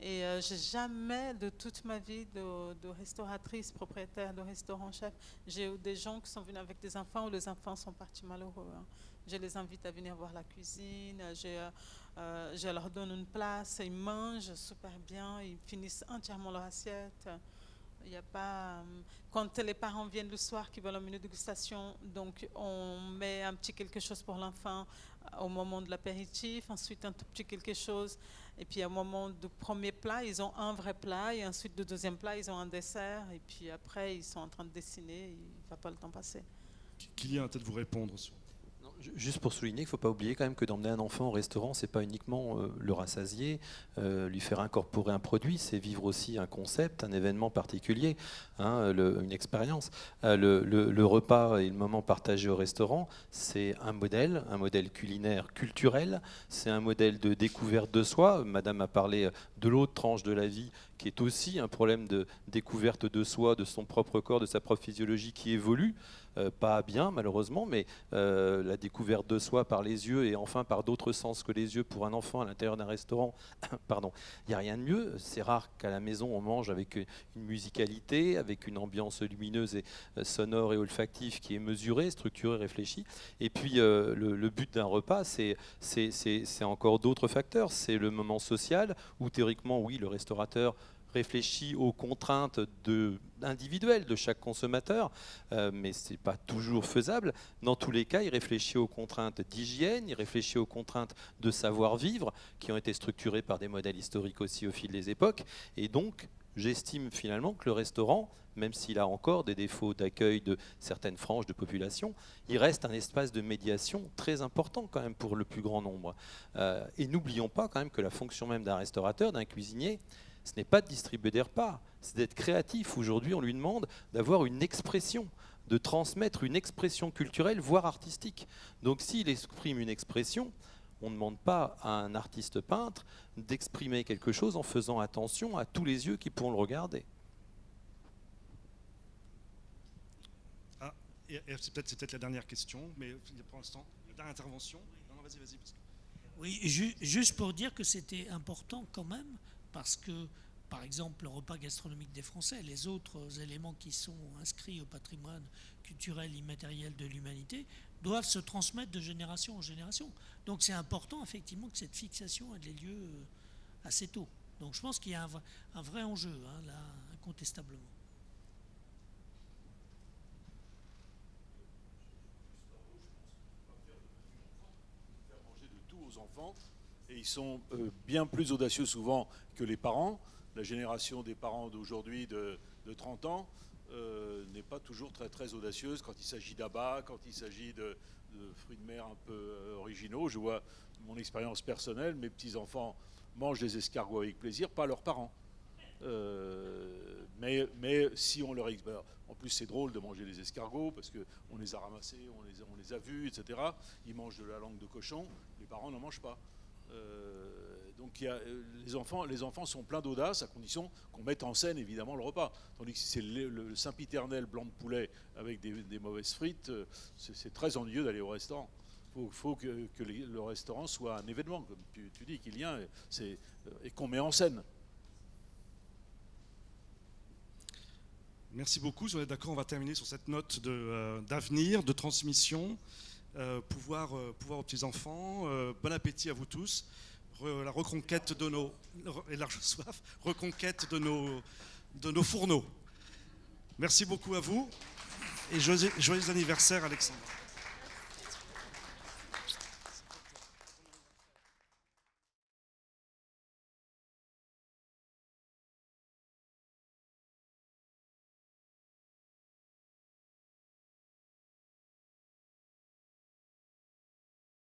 Et j'ai jamais de toute ma vie de restauratrice, propriétaire de restaurant, chef, j'ai eu des gens qui sont venus avec des enfants où les enfants sont partis malheureux. Je les invite à venir voir la cuisine, je leur donne une place, ils mangent super bien, ils finissent entièrement leur assiette. Il y a pas, quand les parents viennent le soir qui veulent un menu de dégustation, donc on met un petit quelque chose pour l'enfant au moment de l'apéritif, ensuite un tout petit quelque chose, et puis au moment du premier plat, ils ont un vrai plat, et ensuite du deuxième plat, ils ont un dessert, et puis après, ils sont en train de dessiner, il ne va pas le temps passer. Kylian va peut-être vous répondre sur... Juste pour souligner qu'il ne faut pas oublier quand même que d'emmener un enfant au restaurant, c'est pas uniquement le rassasier, lui faire incorporer un produit, c'est vivre aussi un concept, un événement particulier, une expérience. Le repas et le moment partagé au restaurant, c'est un modèle culinaire culturel, c'est un modèle de découverte de soi. Madame a parlé de l'autre tranche de la vie, qui est aussi un problème de découverte de soi, de son propre corps, de sa propre physiologie qui évolue. Pas bien malheureusement, mais la découverte de soi par les yeux et enfin par d'autres sens que les yeux pour un enfant à l'intérieur d'un restaurant, pardon, il n'y a rien de mieux. C'est rare qu'à la maison on mange avec une musicalité, avec une ambiance lumineuse et sonore et olfactive qui est mesurée, structurée, réfléchie. Et puis le but d'un repas, c'est encore d'autres facteurs. C'est le moment social où théoriquement, oui, le restaurateur réfléchit aux contraintes individuelles de chaque consommateur, mais ce n'est pas toujours faisable. Dans tous les cas, il réfléchit aux contraintes d'hygiène, il réfléchit aux contraintes de savoir-vivre, qui ont été structurées par des modèles historiques aussi au fil des époques. Et donc, j'estime finalement que le restaurant, même s'il a encore des défauts d'accueil de certaines franges de population, il reste un espace de médiation très important quand même pour le plus grand nombre. Et n'oublions pas quand même que la fonction même d'un restaurateur, d'un cuisinier, ce n'est pas de distribuer des repas, c'est d'être créatif. Aujourd'hui, on lui demande d'avoir une expression, de transmettre une expression culturelle, voire artistique. Donc s'il exprime une expression, on ne demande pas à un artiste peintre d'exprimer quelque chose en faisant attention à tous les yeux qui pourront le regarder. Ah, et c'est peut-être la dernière question, mais pour l'instant, la dernière intervention. Non, vas-y. Oui, juste pour dire que c'était important quand même, parce que, par exemple, le repas gastronomique des Français, les autres éléments qui sont inscrits au patrimoine culturel immatériel de l'humanité, doivent se transmettre de génération en génération. Donc c'est important, effectivement, que cette fixation ait lieu assez tôt. Donc je pense qu'il y a un vrai enjeu, hein, là, incontestablement. Aux enfants, et ils sont bien plus audacieux souvent que les parents. La génération des parents d'aujourd'hui de 30 ans n'est pas toujours très audacieuse quand il s'agit d'abats, quand il s'agit de fruits de mer un peu originaux. Je vois mon expérience personnelle, mes petits-enfants mangent des escargots avec plaisir, pas leurs parents. Mais si on leur explique, en plus c'est drôle de manger des escargots parce qu'on les a ramassés, on les a vus, etc. Ils mangent de la langue de cochon, les parents n'en mangent pas. Donc les enfants sont pleins d'audace à condition qu'on mette en scène évidemment le repas. Tandis que si c'est le sempiternel blanc de poulet avec des mauvaises frites, c'est très ennuyeux d'aller au restaurant. Il faut que le restaurant soit un événement, comme tu dis, Kylian, et qu'on met en scène. Merci beaucoup. Si on est d'accord, on va terminer sur cette note d'avenir, de transmission. Pouvoir aux petits-enfants. Bon appétit à vous tous. La reconquête de nos... Et large soif. Reconquête de nos fourneaux. Merci beaucoup à vous. Et joyeux anniversaire, Alexandre.